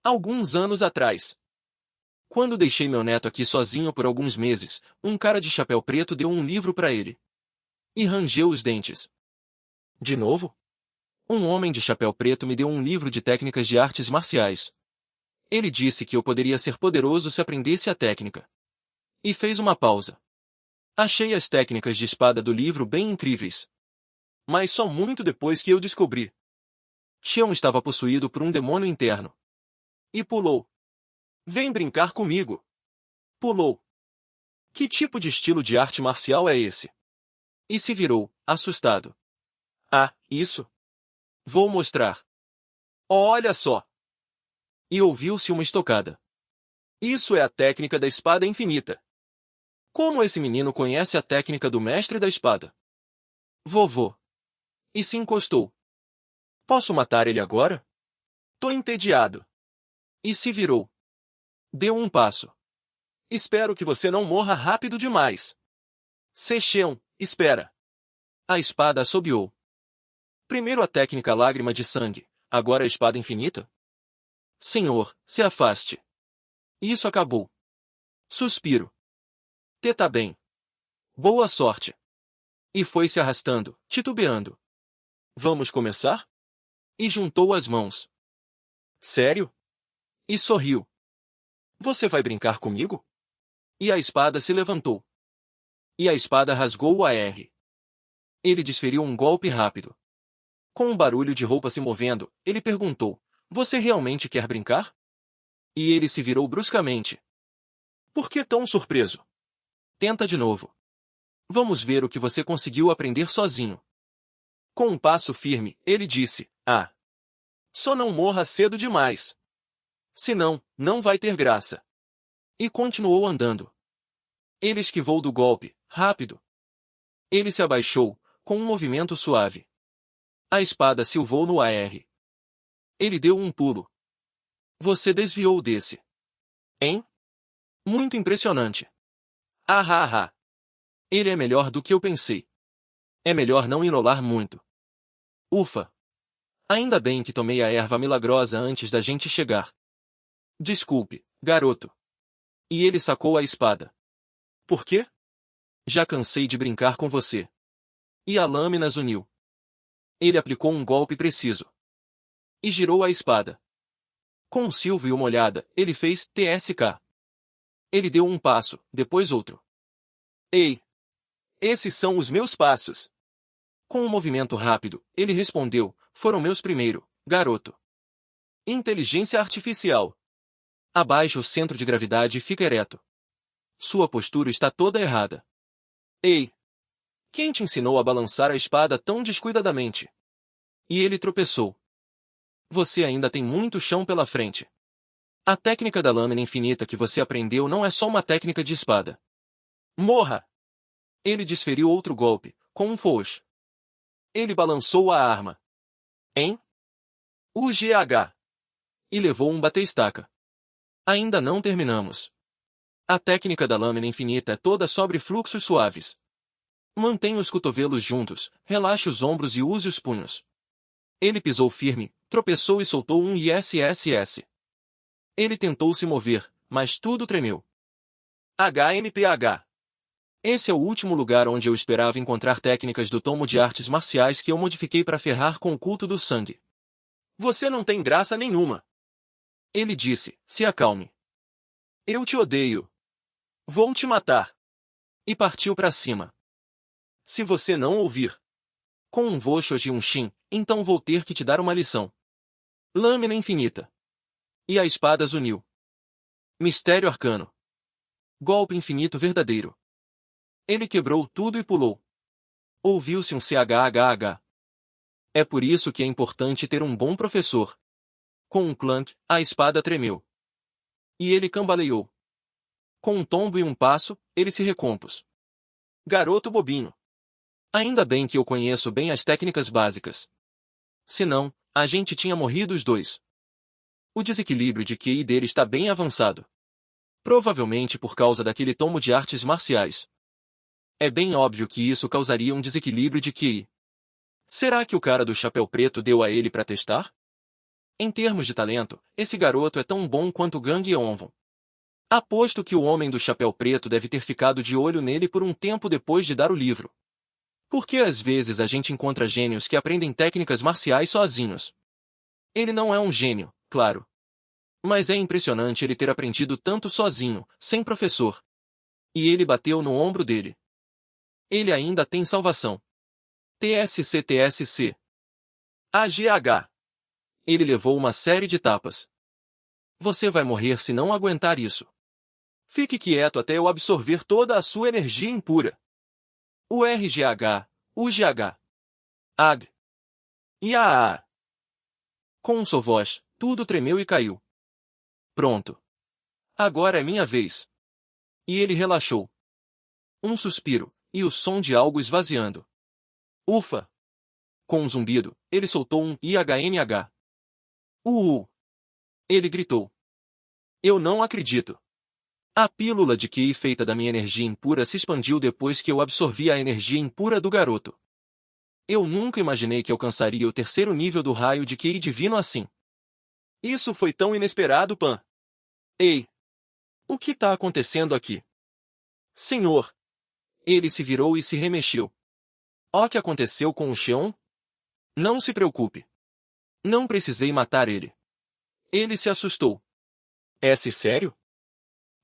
Alguns anos atrás. Quando deixei meu neto aqui sozinho por alguns meses, um cara de chapéu preto deu um livro para ele. E rangeu os dentes. De novo? Um homem de chapéu preto me deu um livro de técnicas de artes marciais. Ele disse que eu poderia ser poderoso se aprendesse a técnica. E fez uma pausa. Achei as técnicas de espada do livro bem incríveis. Mas só muito depois que eu descobri. Xion estava possuído por um demônio interno. E pulou. Vem brincar comigo. Pulou. Que tipo de estilo de arte marcial é esse? E se virou, assustado. Ah, isso? Vou mostrar. Olha só. E ouviu-se uma estocada. Isso é a técnica da espada infinita. Como esse menino conhece a técnica do mestre da espada? Vovô. E se encostou. Posso matar ele agora? Tô entediado. E se virou. Deu um passo. Espero que você não morra rápido demais. Seixeon, espera. A espada assobiou. Primeiro a técnica lágrima de sangue, agora a espada infinita? Senhor, se afaste. Isso acabou. Suspiro. Tá bem. Boa sorte. E foi se arrastando, titubeando. Vamos começar? E juntou as mãos. Sério? E sorriu. Você vai brincar comigo? E a espada se levantou. E a espada rasgou o AR. Ele desferiu um golpe rápido. Com um barulho de roupa se movendo, ele perguntou, você realmente quer brincar? E ele se virou bruscamente. Por que tão surpreso? Tenta de novo. Vamos ver o que você conseguiu aprender sozinho. Com um passo firme, ele disse, só não morra cedo demais. Senão, não vai ter graça. E continuou andando. Ele esquivou do golpe, rápido. Ele se abaixou, com um movimento suave. A espada silvou no AR. Ele deu um pulo. Você desviou desse. Hein? Muito impressionante. Ah. Ele é melhor do que eu pensei. É melhor não enrolar muito. Ufa. Ainda bem que tomei a erva milagrosa antes da gente chegar. Desculpe, garoto. E ele sacou a espada. Por quê? Já cansei de brincar com você. E a lâmina zuniu. Ele aplicou um golpe preciso. E girou a espada. Com um silvo e uma olhada, ele fez TSK. Ele deu um passo, depois outro. Ei! Esses são os meus passos. Com um movimento rápido, ele respondeu, foram meus primeiro, garoto. Inteligência artificial. Abaixe o centro de gravidade e fica ereto. Sua postura está toda errada. Ei! Quem te ensinou a balançar a espada tão descuidadamente? E ele tropeçou. Você ainda tem muito chão pela frente. A técnica da lâmina infinita que você aprendeu não é só uma técnica de espada. Morra! Ele desferiu outro golpe, com um foz. Ele balançou a arma. Em UGH. E levou um bate-estaca. Ainda não terminamos. A técnica da lâmina infinita é toda sobre fluxos suaves. Mantenha os cotovelos juntos, relaxe os ombros e use os punhos. Ele pisou firme, tropeçou e soltou um ISSS. Ele tentou se mover, mas tudo tremeu. HMPH. Esse é o último lugar onde eu esperava encontrar técnicas do tomo de artes marciais que eu modifiquei para ferrar com o culto do sangue. Você não tem graça nenhuma. Ele disse, se acalme. Eu te odeio. Vou te matar. E partiu para cima. Se você não ouvir com um Voshoji e um Shin, então vou ter que te dar uma lição. Lâmina infinita. E a espada zuniu. Mistério arcano. Golpe infinito verdadeiro. Ele quebrou tudo e pulou. Ouviu-se um CHHH. É por isso que é importante ter um bom professor. Com um clank, a espada tremeu. E ele cambaleou. Com um tombo e um passo, ele se recompôs. Garoto bobinho. Ainda bem que eu conheço bem as técnicas básicas. Senão, a gente tinha morrido os dois. O desequilíbrio de QI dele está bem avançado. Provavelmente por causa daquele tomo de artes marciais. É bem óbvio que isso causaria um desequilíbrio de QI. Será que o cara do chapéu preto deu a ele para testar? Em termos de talento, esse garoto é tão bom quanto Gang Yeonwon. Aposto que o homem do chapéu preto deve ter ficado de olho nele por um tempo depois de dar o livro. Porque às vezes a gente encontra gênios que aprendem técnicas marciais sozinhos. Ele não é um gênio, claro. Mas é impressionante ele ter aprendido tanto sozinho, sem professor. E ele bateu no ombro dele. Ele ainda tem salvação. TSC. AGH. Ele levou uma série de tapas. Você vai morrer se não aguentar isso. Fique quieto até eu absorver toda a sua energia impura. O RGH, o GH. AG. E a. Com um só voz, tudo tremeu e caiu. Pronto. Agora é minha vez. E ele relaxou. Um suspiro, e o som de algo esvaziando. Ufa! Com um zumbido, ele soltou um IHNH. Ele gritou. Eu não acredito. A pílula de QI feita da minha energia impura se expandiu depois que eu absorvi a energia impura do garoto. Eu nunca imaginei que alcançaria o terceiro nível do raio de QI divino assim. Isso foi tão inesperado, Pan. Ei! O que está acontecendo aqui? Senhor! Ele se virou e se remexeu. O que aconteceu com o Xion? Não se preocupe. Não precisei matar ele. Ele se assustou. É-se sério?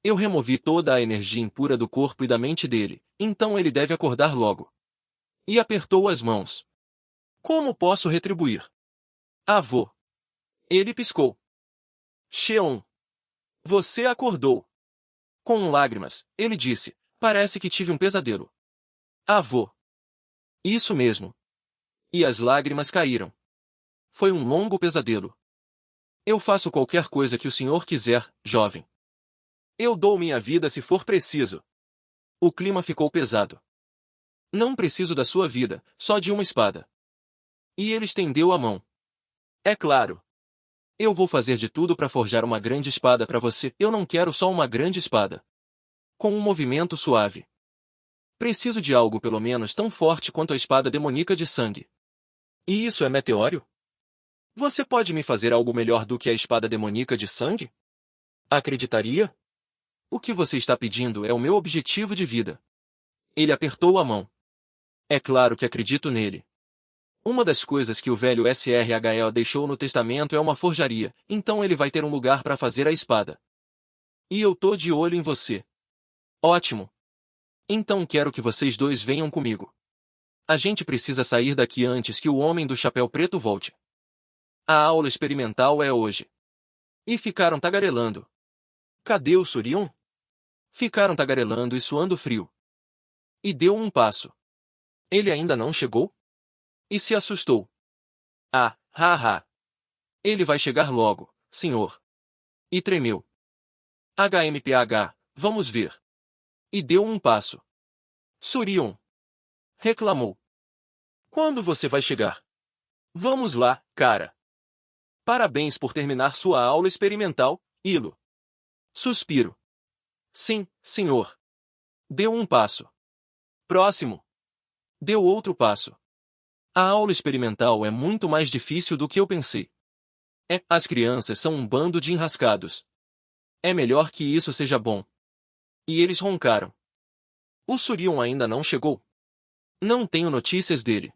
Eu removi toda a energia impura do corpo e da mente dele, então ele deve acordar logo. E apertou as mãos. Como posso retribuir? Avô. Ele piscou. Xion. Você acordou. Com lágrimas, ele disse, parece que tive um pesadelo. Avô. Isso mesmo. E as lágrimas caíram. Foi um longo pesadelo. Eu faço qualquer coisa que o senhor quiser, jovem. Eu dou minha vida se for preciso. O clima ficou pesado. Não preciso da sua vida, só de uma espada. E ele estendeu a mão. É claro. Eu vou fazer de tudo para forjar uma grande espada para você. Eu não quero só uma grande espada. Com um movimento suave. Preciso de algo pelo menos tão forte quanto a espada demoníaca de sangue. E isso é meteoro? Você pode me fazer algo melhor do que a espada demoníaca de sangue? Acreditaria? O que você está pedindo é o meu objetivo de vida. Ele apertou a mão. É claro que acredito nele. Uma das coisas que o velho Srhl deixou no testamento é uma forjaria, então ele vai ter um lugar para fazer a espada. E eu tô de olho em você. Ótimo. Então quero que vocês dois venham comigo. A gente precisa sair daqui antes que o homem do chapéu preto volte. A aula experimental é hoje. E ficaram tagarelando. Cadê o Surion? Ficaram tagarelando e suando frio. E deu um passo. Ele ainda não chegou? E se assustou. Ah, ha. Ele vai chegar logo, senhor. E tremeu. HMPH, vamos ver. E deu um passo. Surion. Reclamou. Quando você vai chegar? Vamos lá, cara. Parabéns por terminar sua aula experimental, Ilo. Suspiro. Sim, senhor. Deu um passo. Próximo. Deu outro passo. A aula experimental é muito mais difícil do que eu pensei. As crianças são um bando de enrascados. É melhor que isso seja bom. E eles roncaram. O Surion ainda não chegou. Não tenho notícias dele.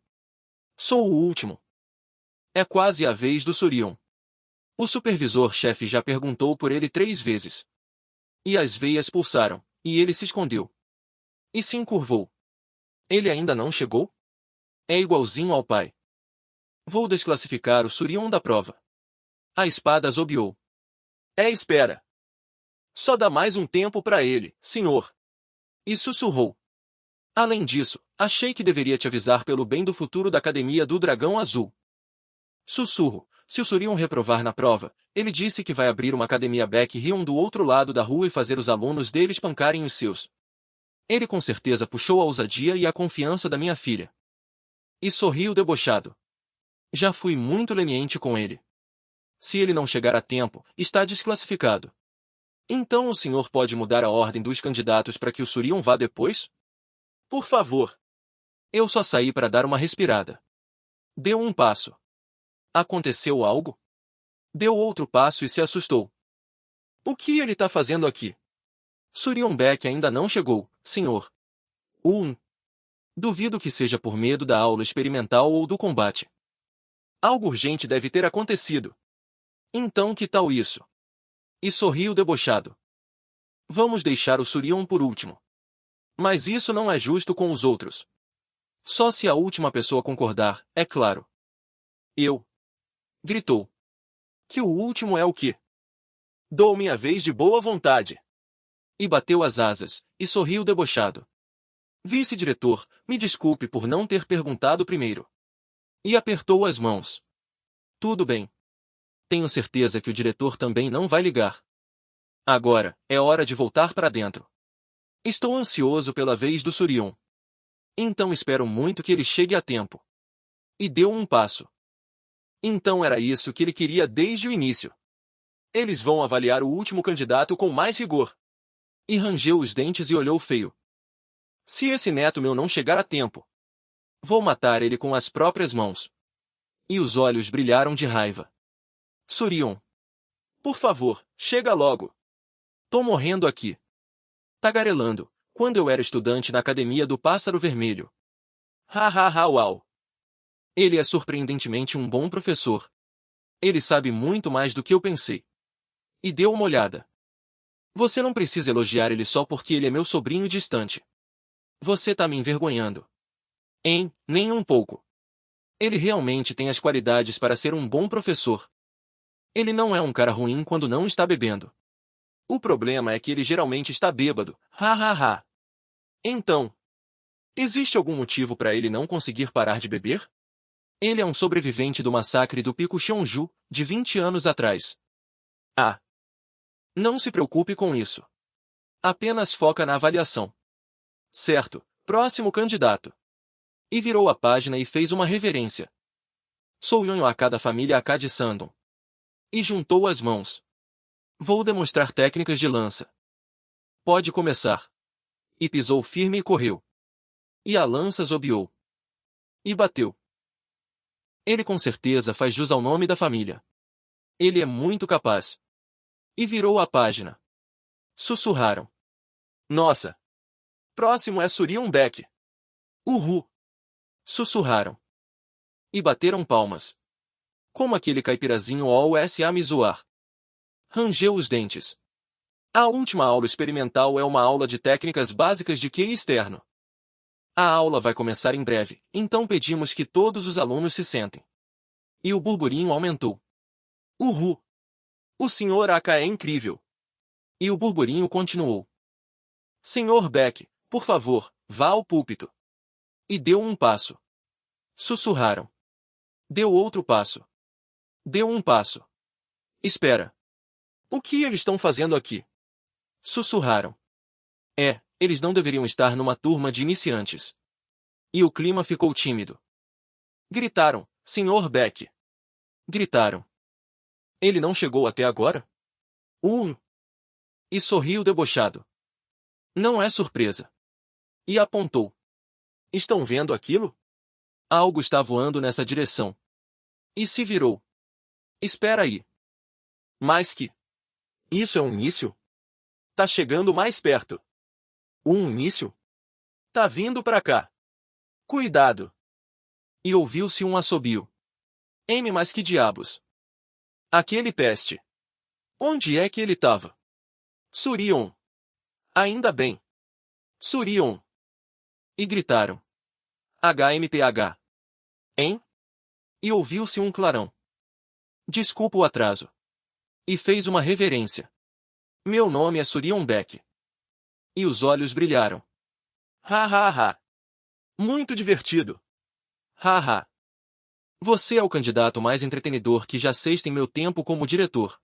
Sou o último. É quase a vez do Surion. O supervisor-chefe já perguntou por ele 3 vezes. E as veias pulsaram, e ele se escondeu. E se encurvou. Ele ainda não chegou? É igualzinho ao pai. Vou desclassificar o Surion da prova. A espada zobeou. Espera. Só dá mais um tempo para ele, senhor. E sussurrou. Além disso, achei que deveria te avisar pelo bem do futuro da Academia do Dragão Azul. Sussurro. Se o Surion reprovar na prova, ele disse que vai abrir uma academia Back-Rion do outro lado da rua e fazer os alunos dele espancarem os seus. Ele com certeza puxou a ousadia e a confiança da minha filha. E sorriu debochado. Já fui muito leniente com ele. Se ele não chegar a tempo, está desclassificado. Então o senhor pode mudar a ordem dos candidatos para que o Surion vá depois? Por favor. Eu só saí para dar uma respirada. Deu um passo. Aconteceu algo? Deu outro passo e se assustou. O que ele está fazendo aqui? Surion Beck ainda não chegou, senhor. Duvido que seja por medo da aula experimental ou do combate. Algo urgente deve ter acontecido. Então que tal isso? E sorriu debochado. Vamos deixar o Surion por último. Mas isso não é justo com os outros. Só se a última pessoa concordar, é claro. Eu. Gritou. Que o último é o quê? Dou minha vez de boa vontade. E bateu as asas, e sorriu debochado. Vice-diretor, me desculpe por não ter perguntado primeiro. E apertou as mãos. Tudo bem. Tenho certeza que o diretor também não vai ligar. Agora, é hora de voltar para dentro. Estou ansioso pela vez do Surion. Então espero muito que ele chegue a tempo. E deu um passo. Então era isso que ele queria desde o início. Eles vão avaliar o último candidato com mais rigor. E rangeu os dentes e olhou feio. Se esse neto meu não chegar a tempo, vou matar ele com as próprias mãos. E os olhos brilharam de raiva. Surion. Por favor, chega logo. Tô morrendo aqui. Tagarelando, quando eu era estudante na Academia do Pássaro Vermelho. Uau. Ele é surpreendentemente um bom professor. Ele sabe muito mais do que eu pensei. E deu uma olhada. Você não precisa elogiar ele só porque ele é meu sobrinho distante. Você tá me envergonhando. Nem um pouco. Ele realmente tem as qualidades para ser um bom professor. Ele não é um cara ruim quando não está bebendo. O problema é que ele geralmente está bêbado. Então, existe algum motivo para ele não conseguir parar de beber? Ele é um sobrevivente do massacre do Pico Cheonju, de 20 anos atrás. Não se preocupe com isso. Apenas foca na avaliação. Certo, próximo candidato. E virou a página e fez uma reverência. Sou Yonhoaka da família Aka de Sandon. E juntou as mãos. Vou demonstrar técnicas de lança. Pode começar. E pisou firme e correu. E a lança zobeou. E bateu. Ele com certeza faz jus ao nome da família. Ele é muito capaz. E virou a página. Sussurraram. Nossa! Próximo é Surion Beck. Uhul! Sussurraram. E bateram palmas. Como aquele caipirazinho OSA me zoar. Rangeu os dentes. A última aula experimental é uma aula de técnicas básicas de QI externo. A aula vai começar em breve, então pedimos que todos os alunos se sentem. E o burburinho aumentou. Uhul! O Sr. Aka é incrível. E o burburinho continuou. Sr. Beck, por favor, vá ao púlpito. E deu um passo. Sussurraram. Deu outro passo. Deu um passo. Espera. O que eles estão fazendo aqui? Sussurraram. Eles não deveriam estar numa turma de iniciantes. E o clima ficou tímido. Gritaram, Sr. Beck. Gritaram. Ele não chegou até agora? E sorriu debochado. Não é surpresa. E apontou. Estão vendo aquilo? Algo está voando nessa direção. E se virou. Espera aí. Mas que? Isso é um míssil? Tá chegando mais perto. Um míssil? Tá vindo pra cá. Cuidado. E ouviu-se um assobio. Mas que diabos? Aquele peste. Onde é que ele tava? Surion. Ainda bem. Surion. E gritaram. HMPH. Hein? E ouviu-se um clarão. Desculpa o atraso. E fez uma reverência. Meu nome é Surion Beck. E os olhos brilharam. Ha ha ha. Muito divertido. Ha ha. Você é o candidato mais entretenedor que já sei em meu tempo como diretor.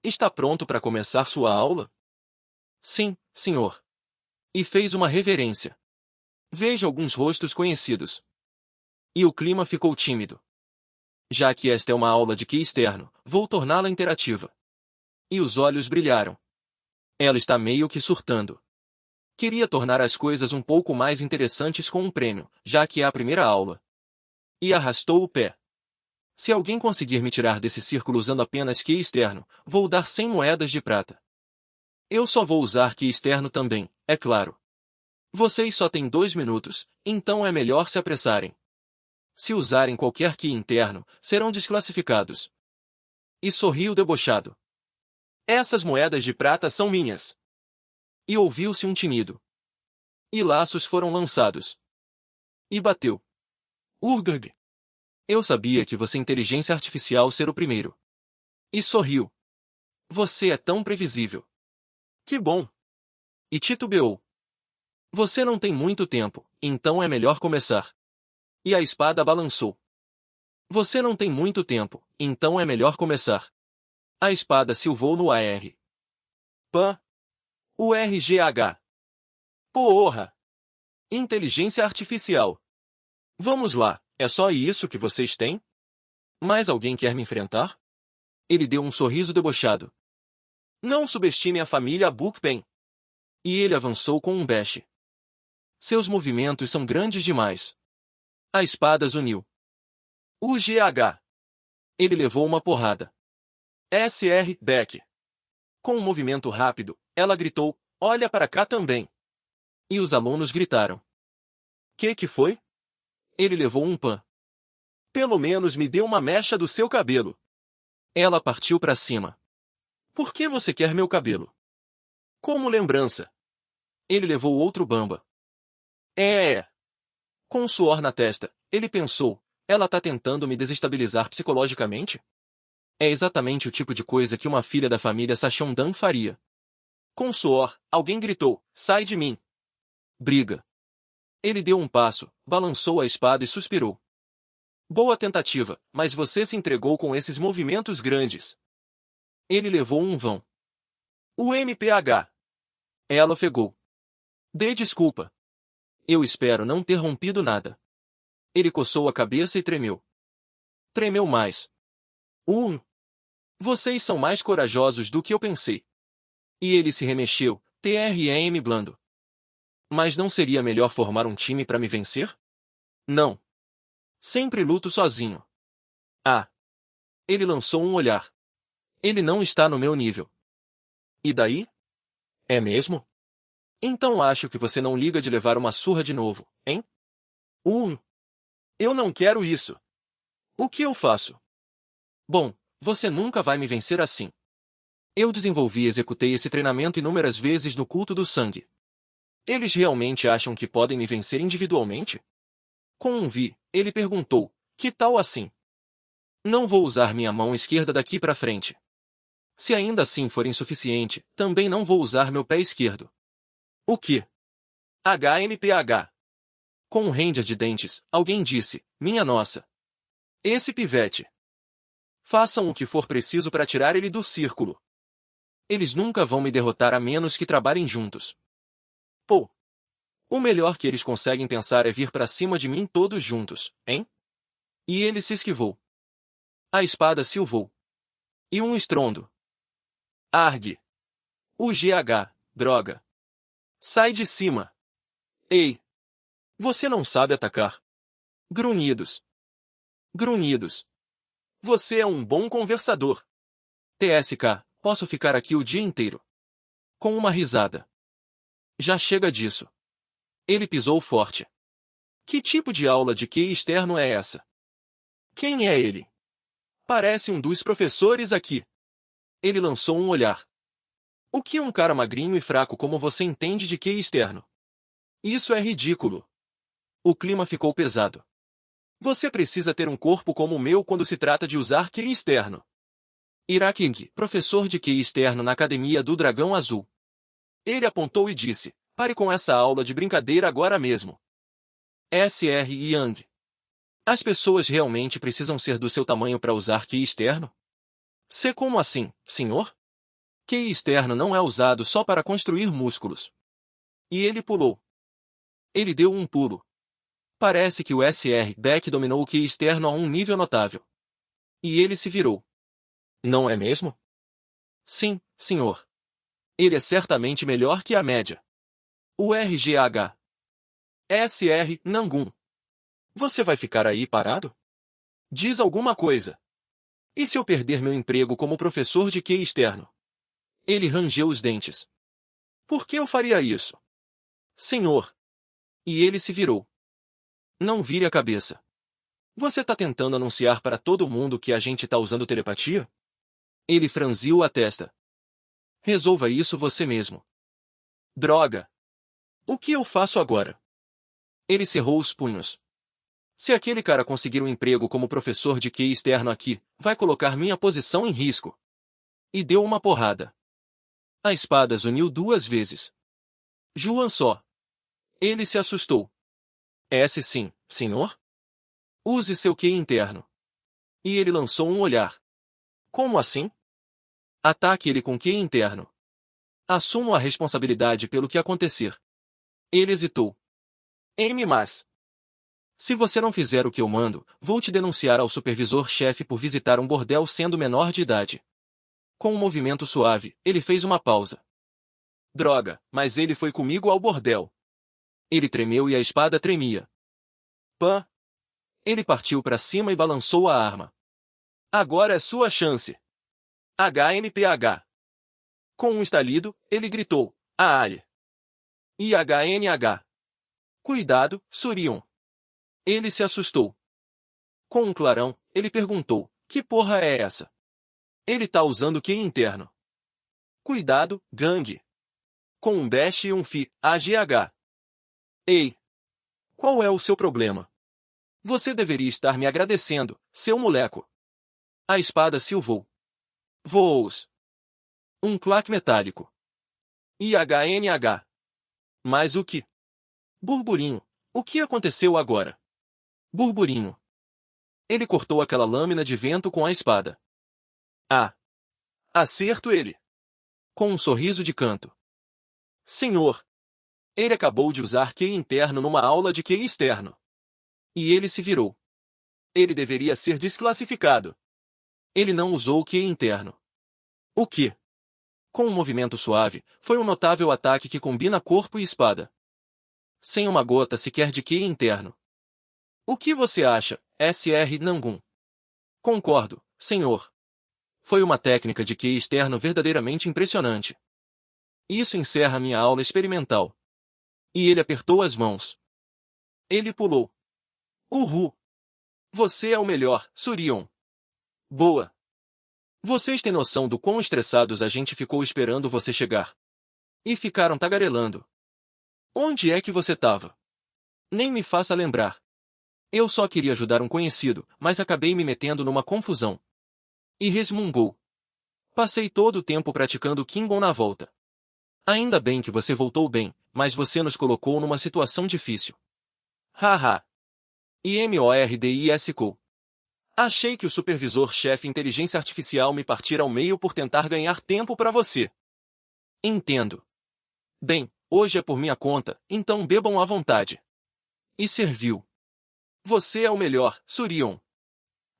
Está pronto para começar sua aula? Sim, senhor. E fez uma reverência. Veja alguns rostos conhecidos. E o clima ficou tímido. Já que esta é uma aula de QI externo, vou torná-la interativa. E os olhos brilharam. Ela está meio que surtando. Queria tornar as coisas um pouco mais interessantes com um prêmio, já que é a primeira aula. E arrastou o pé. Se alguém conseguir me tirar desse círculo usando apenas QI externo, vou dar 100 moedas de prata. Eu só vou usar QI externo também, é claro. Vocês só têm 2 minutos, então é melhor se apressarem. Se usarem qualquer QI interno, serão desclassificados. E sorriu debochado. Essas moedas de prata são minhas. E ouviu-se um tinido. E laços foram lançados. E bateu. Urgag. Eu sabia que você inteligência artificial ser o primeiro. E sorriu. Você é tão previsível. Que bom. E titubeou. Você não tem muito tempo, então é melhor começar. E a espada balançou. Você não tem muito tempo, então é melhor começar. A espada silvou no AR. Pã. URGH. Porra. Inteligência artificial. Vamos lá, é só isso que vocês têm? Mais alguém quer me enfrentar? Ele deu um sorriso debochado. Não subestime a família Bookpen. E ele avançou com um bash. Seus movimentos são grandes demais. A espada zuniu. UGH. Ele levou uma porrada. SR Beck. Com um movimento rápido, ela gritou, olha para cá também. E os alunos gritaram. Que foi? Ele levou um pan. Pelo menos me deu uma mecha do seu cabelo. Ela partiu para cima. Por que você quer meu cabelo? Como lembrança. Ele levou outro bamba. Com suor na testa, ele pensou, ela tá tentando me desestabilizar psicologicamente? É exatamente o tipo de coisa que uma filha da família Sachondan faria. Com suor, alguém gritou, sai de mim. Briga. Ele deu um passo, balançou a espada e suspirou. Boa tentativa, mas você se entregou com esses movimentos grandes. Ele levou um vão. O MPH. Ela ofegou. Dê desculpa. Eu espero não ter rompido nada. Ele coçou a cabeça e tremeu. Tremeu mais. Vocês são mais corajosos do que eu pensei. E ele se remexeu, TRM blando. Mas não seria melhor formar um time para me vencer? Não. Sempre luto sozinho. Ah. Ele lançou um olhar. Ele não está no meu nível. E daí? É mesmo? Então acho que você não liga de levar uma surra de novo, hein? Eu não quero isso. O que eu faço? Bom, você nunca vai me vencer assim. Eu desenvolvi e executei esse treinamento inúmeras vezes no culto do sangue. Eles realmente acham que podem me vencer individualmente? Com um vi, ele perguntou, que tal assim? Não vou usar minha mão esquerda daqui para frente. Se ainda assim for insuficiente, também não vou usar meu pé esquerdo. O que? HMPH. Com um ranger de dentes, alguém disse, minha nossa. Esse pivete. Façam o que for preciso para tirar ele do círculo. Eles nunca vão me derrotar a menos que trabalhem juntos. Pô. O melhor que eles conseguem pensar é vir para cima de mim todos juntos, hein? E ele se esquivou. A espada silvou. E um estrondo. Argue. O GH, droga. Sai de cima. Ei. Você não sabe atacar. Grunhidos. Grunhidos. Você é um bom conversador. TSK, posso ficar aqui o dia inteiro. Com uma risada. Já chega disso. Ele pisou forte. Que tipo de aula de QI externo é essa? Quem é ele? Parece um dos professores aqui. Ele lançou um olhar. O que um cara magrinho e fraco como você entende de QI externo? Isso é ridículo. O clima ficou pesado. Você precisa ter um corpo como o meu quando se trata de usar QI externo. Ira King, professor de QI externo na Academia do Dragão Azul. Ele apontou e disse, pare com essa aula de brincadeira agora mesmo. Sr. Yang. As pessoas realmente precisam ser do seu tamanho para usar QI externo? Como assim, senhor? QI externo não é usado só para construir músculos. E ele pulou. Ele deu um pulo. Parece que o Sr. Beck dominou o QI externo a um nível notável. E ele se virou. Não é mesmo? Sim, senhor. Ele é certamente melhor que a média. O RGH. Sr. Nangun. Você vai ficar aí parado? Diz alguma coisa. E se eu perder meu emprego como professor de QI externo? Ele rangeu os dentes. Por que eu faria isso? Senhor. E ele se virou. Não vire a cabeça. Você tá tentando anunciar para todo mundo que a gente tá usando telepatia? Ele franziu a testa. Resolva isso você mesmo. Droga. O que eu faço agora? Ele cerrou os punhos. Se aquele cara conseguir um emprego como professor de QI externo aqui, vai colocar minha posição em risco. E deu uma porrada. A espada zuniu 2 vezes. Juan só. Ele se assustou. Sim, senhor? Use seu QI interno. E ele lançou um olhar. Como assim? Ataque ele com QI interno. Assumo a responsabilidade pelo que acontecer. Ele hesitou. Mas... Se você não fizer o que eu mando, vou te denunciar ao supervisor-chefe por visitar um bordel sendo menor de idade. Com um movimento suave, ele fez uma pausa. Droga, mas ele foi comigo ao bordel. Ele tremeu e a espada tremia. Pã! Ele partiu para cima e balançou a arma. Agora é sua chance. HMPH. Com um estalido, ele gritou, a área. IHNH. Cuidado, Surion. Ele se assustou. Com um clarão, ele perguntou, que porra é essa? Ele tá usando QI interno. Cuidado, Gang. Com um dash e um fi, AGH. Ei! Qual é o seu problema? Você deveria estar me agradecendo, seu moleco. A espada silvou. Voos. Um claque metálico. IHNH. Mas o que? Burburinho. O que aconteceu agora? Burburinho. Ele cortou aquela lâmina de vento com a espada. Ah! Acerto ele. Com um sorriso de canto. Senhor! Ele acabou de usar QI interno numa aula de QI externo. E ele se virou. Ele deveria ser desclassificado. Ele não usou QI interno. O que? Com um movimento suave, foi um notável ataque que combina corpo e espada. Sem uma gota sequer de QI interno. O que você acha, Sr. Nangun? Concordo, senhor. Foi uma técnica de QI externo verdadeiramente impressionante. Isso encerra minha aula experimental. E ele apertou as mãos. Ele pulou. Uhul! Você é o melhor, Surion. Boa! Vocês têm noção do quão estressados a gente ficou esperando você chegar. E ficaram tagarelando. Onde é que você tava? Nem me faça lembrar. Eu só queria ajudar um conhecido, mas acabei me metendo numa confusão. E resmungou. Passei todo o tempo praticando Kingon na volta. Ainda bem que você voltou bem, mas você nos colocou numa situação difícil. Haha. IMORDISCO. Achei que o supervisor-chefe inteligência artificial me partira ao meio por tentar ganhar tempo para você. Entendo. Bem, hoje é por minha conta, então bebam à vontade. E serviu. Você é o melhor, Surion.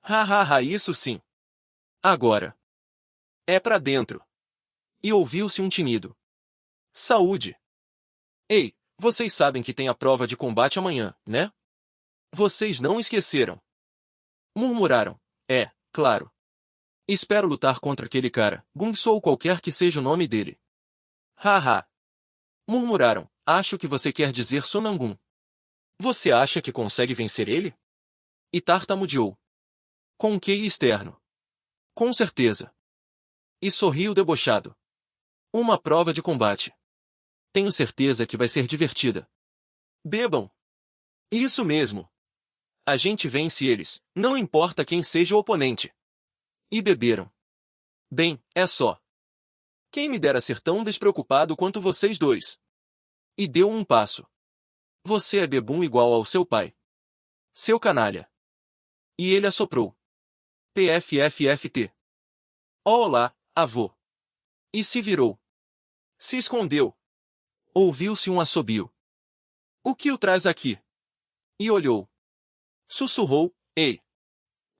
Hahaha, isso sim. Agora. É pra dentro. E ouviu-se um tinido. Saúde. Ei, vocês sabem que tem a prova de combate amanhã, né? Vocês não esqueceram. Murmuraram. É, claro. Espero lutar contra aquele cara, Gungsu ou qualquer que seja o nome dele. Haha. Murmuraram. Acho que você quer dizer Sonangun. Você acha que consegue vencer ele? E tartamudeou. Com QI externo. Com certeza. E sorriu debochado. Uma prova de combate. Tenho certeza que vai ser divertida. Bebam. Isso mesmo. A gente vence eles, não importa quem seja o oponente. E beberam. Bem, é só. Quem me dera ser tão despreocupado quanto vocês dois. E deu um passo. Você é bebum igual ao seu pai. Seu canalha. E ele assoprou. PFFFT. Olá, avô. E se virou. Se escondeu. Ouviu-se um assobio. O que o traz aqui? E olhou. Sussurrou, ei.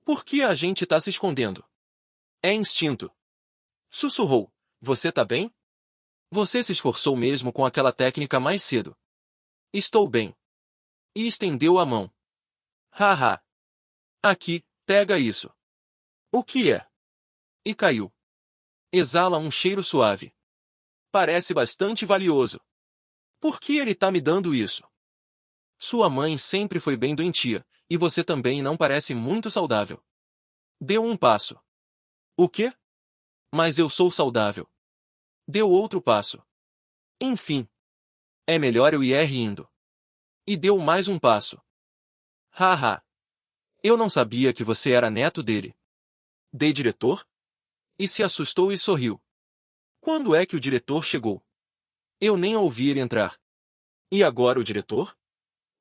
Por que a gente tá se escondendo? É instinto. Sussurrou, você tá bem? Você se esforçou mesmo com aquela técnica mais cedo. Estou bem. E estendeu a mão. Haha. Aqui, pega isso. O que é? E caiu. Exala um cheiro suave. Parece bastante valioso. Por que ele tá me dando isso? Sua mãe sempre foi bem doentia, e você também não parece muito saudável. Deu um passo. O quê? Mas eu sou saudável. Deu outro passo. Enfim. É melhor eu ir indo. E deu mais um passo. Haha. Eu não sabia que você era neto dele. De diretor? E se assustou e sorriu. Quando é que o diretor chegou? Eu nem ouvi ele entrar. E agora o diretor?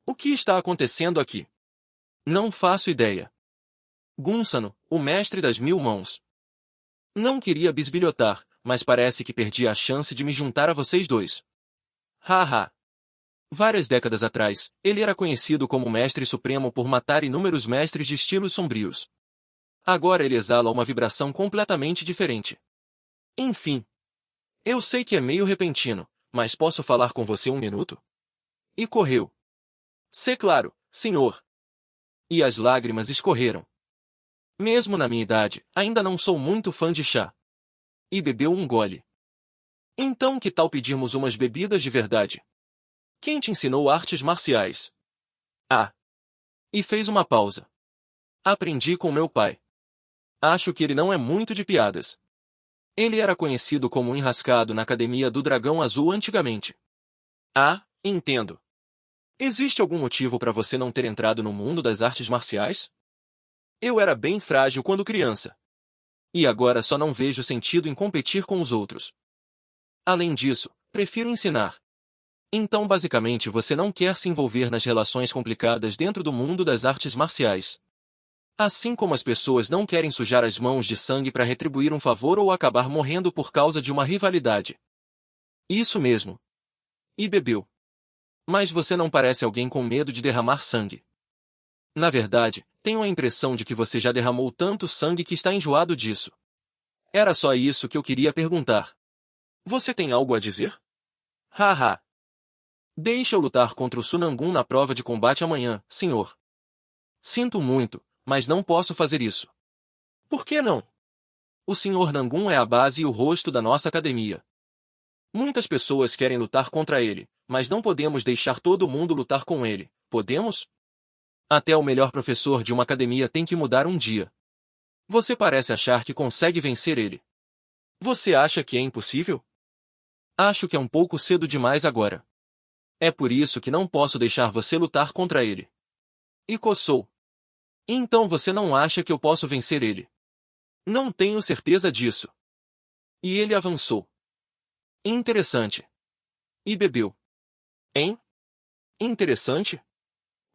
O que está acontecendo aqui? Não faço ideia. Gunsano, o mestre das 1000 mãos. Não queria bisbilhotar, mas parece que perdi a chance de me juntar a vocês dois. Haha. Várias décadas atrás, ele era conhecido como Mestre Supremo por matar inúmeros mestres de estilos sombrios. Agora ele exala uma vibração completamente diferente. Enfim. Eu sei que é meio repentino, mas posso falar com você um minuto? E correu. Sei claro, senhor. E as lágrimas escorreram. Mesmo na minha idade, ainda não sou muito fã de chá. E bebeu um gole. Então que tal pedirmos umas bebidas de verdade? Quem te ensinou artes marciais? Ah. E fez uma pausa. Aprendi com meu pai. Acho que ele não é muito de piadas. Ele era conhecido como um enrascado na Academia do Dragão Azul antigamente. Ah, entendo. Existe algum motivo para você não ter entrado no mundo das artes marciais? Eu era bem frágil quando criança. E agora só não vejo sentido em competir com os outros. Além disso, prefiro ensinar. Então basicamente você não quer se envolver nas relações complicadas dentro do mundo das artes marciais. Assim como as pessoas não querem sujar as mãos de sangue para retribuir um favor ou acabar morrendo por causa de uma rivalidade. Isso mesmo. E bebeu. Mas você não parece alguém com medo de derramar sangue. Na verdade, tenho a impressão de que você já derramou tanto sangue que está enjoado disso. Era só isso que eu queria perguntar. Você tem algo a dizer? Haha. Deixa eu lutar contra o Sunangun na prova de combate amanhã, senhor. Sinto muito, mas não posso fazer isso. Por que não? O senhor Nangun é a base e o rosto da nossa academia. Muitas pessoas querem lutar contra ele, mas não podemos deixar todo mundo lutar com ele, podemos? Até o melhor professor de uma academia tem que mudar um dia. Você parece achar que consegue vencer ele. Você acha que é impossível? Acho que é um pouco cedo demais agora. É por isso que não posso deixar você lutar contra ele. E coçou. Então você não acha que eu posso vencer ele? Não tenho certeza disso. E ele avançou. Interessante. E bebeu. Hein? Interessante?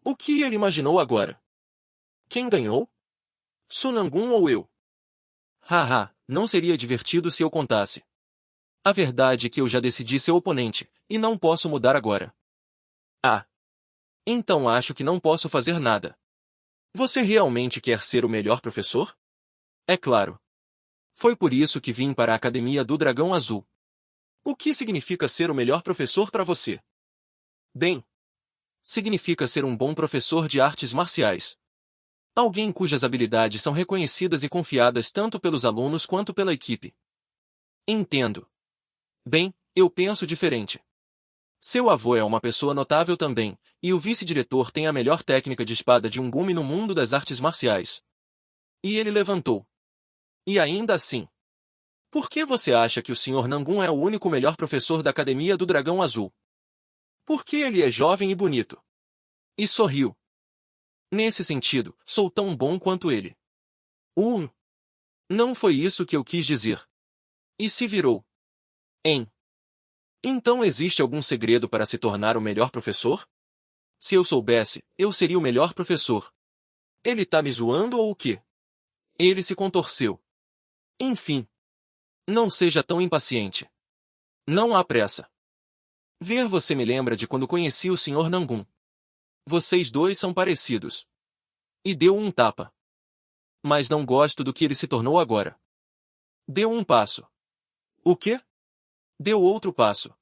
O que ele imaginou agora? Quem ganhou? Sunangun ou eu? Haha, não seria divertido se eu contasse. A verdade é que eu já decidi seu oponente, e não posso mudar agora. Ah. Então acho que não posso fazer nada. Você realmente quer ser o melhor professor? É claro. Foi por isso que vim para a Academia do Dragão Azul. O que significa ser o melhor professor para você? Bem, significa ser um bom professor de artes marciais. Alguém cujas habilidades são reconhecidas e confiadas tanto pelos alunos quanto pela equipe. Entendo. Bem, eu penso diferente. Seu avô é uma pessoa notável também, e o vice-diretor tem a melhor técnica de espada de um gume no mundo das artes marciais. E ele levantou. E ainda assim, por que você acha que o Sr. Nangun é o único melhor professor da Academia do Dragão Azul? Porque ele é jovem e bonito. E sorriu. Nesse sentido, sou tão bom quanto ele. Não foi isso que eu quis dizer. E se virou. Então existe algum segredo para se tornar o melhor professor? Se eu soubesse, eu seria o melhor professor. Ele tá me zoando ou o quê? Ele se contorceu. Enfim. Não seja tão impaciente. Não há pressa. Ver você me lembra de quando conheci o Sr. Nangun. Vocês dois são parecidos. E deu um tapa. Mas não gosto do que ele se tornou agora. Deu um passo. O quê? Deu outro passo.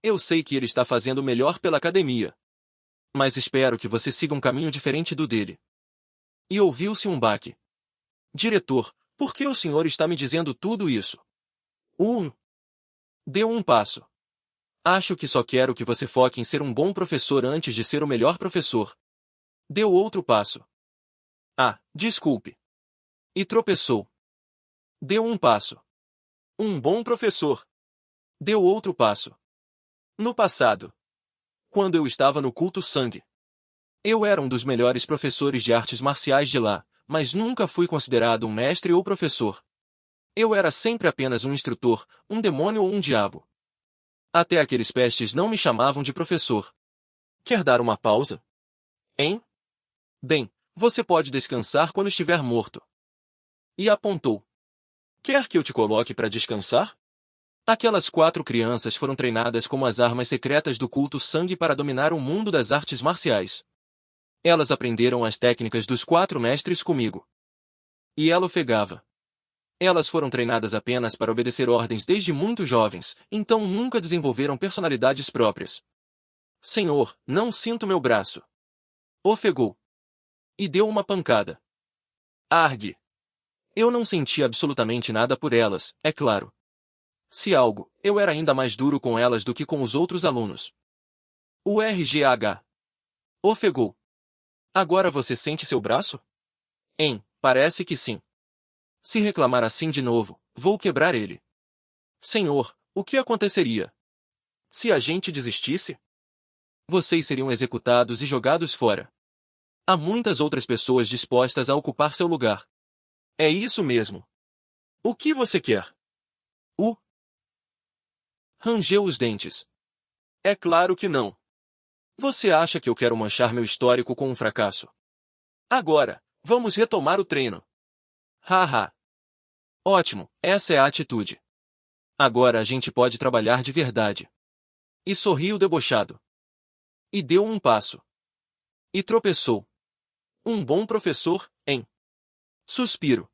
Eu sei que ele está fazendo o melhor pela academia. Mas espero que você siga um caminho diferente do dele. E ouviu-se um baque. Diretor, por que o senhor está me dizendo tudo isso? Deu um passo. Acho que só quero que você foque em ser um bom professor antes de ser o melhor professor. Deu outro passo. Ah, desculpe. E tropeçou. Deu um passo. Um bom professor. Deu outro passo. No passado, quando eu estava no culto sangue, eu era um dos melhores professores de artes marciais de lá, mas nunca fui considerado um mestre ou professor. Eu era sempre apenas um instrutor, um demônio ou um diabo. Até aqueles pestes não me chamavam de professor. Quer dar uma pausa? Hein? Bem, você pode descansar quando estiver morto. E apontou. Quer que eu te coloque para descansar? Aquelas 4 crianças foram treinadas como as armas secretas do culto sangue para dominar o mundo das artes marciais. Elas aprenderam as técnicas dos 4 mestres comigo. E ela ofegava. Elas foram treinadas apenas para obedecer ordens desde muito jovens, então nunca desenvolveram personalidades próprias. Senhor, não sinto meu braço. Ofegou. E deu uma pancada. Argue. Eu não senti absolutamente nada por elas, é claro. Se algo, eu era ainda mais duro com elas do que com os outros alunos. O RGH. Ofegou. Agora você sente seu braço? Parece que sim. Se reclamar assim de novo, vou quebrar ele. Senhor, o que aconteceria? Se a gente desistisse? Vocês seriam executados e jogados fora. Há muitas outras pessoas dispostas a ocupar seu lugar. É isso mesmo. O que você quer? Rangeu os dentes. É claro que não. Você acha que eu quero manchar meu histórico com um fracasso? Agora, vamos retomar o treino. Haha. Ótimo, essa é a atitude. Agora a gente pode trabalhar de verdade. E sorriu debochado. E deu um passo. E tropeçou. Um bom professor, hein? Suspiro.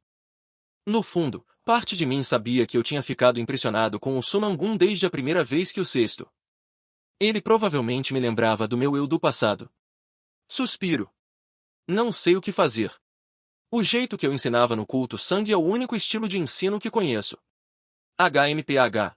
No fundo, parte de mim sabia que eu tinha ficado impressionado com o Sunangun desde a primeira vez que o sexto. Ele provavelmente me lembrava do meu eu do passado. Suspiro. Não sei o que fazer. O jeito que eu ensinava no culto sangue é o único estilo de ensino que conheço. HMPH.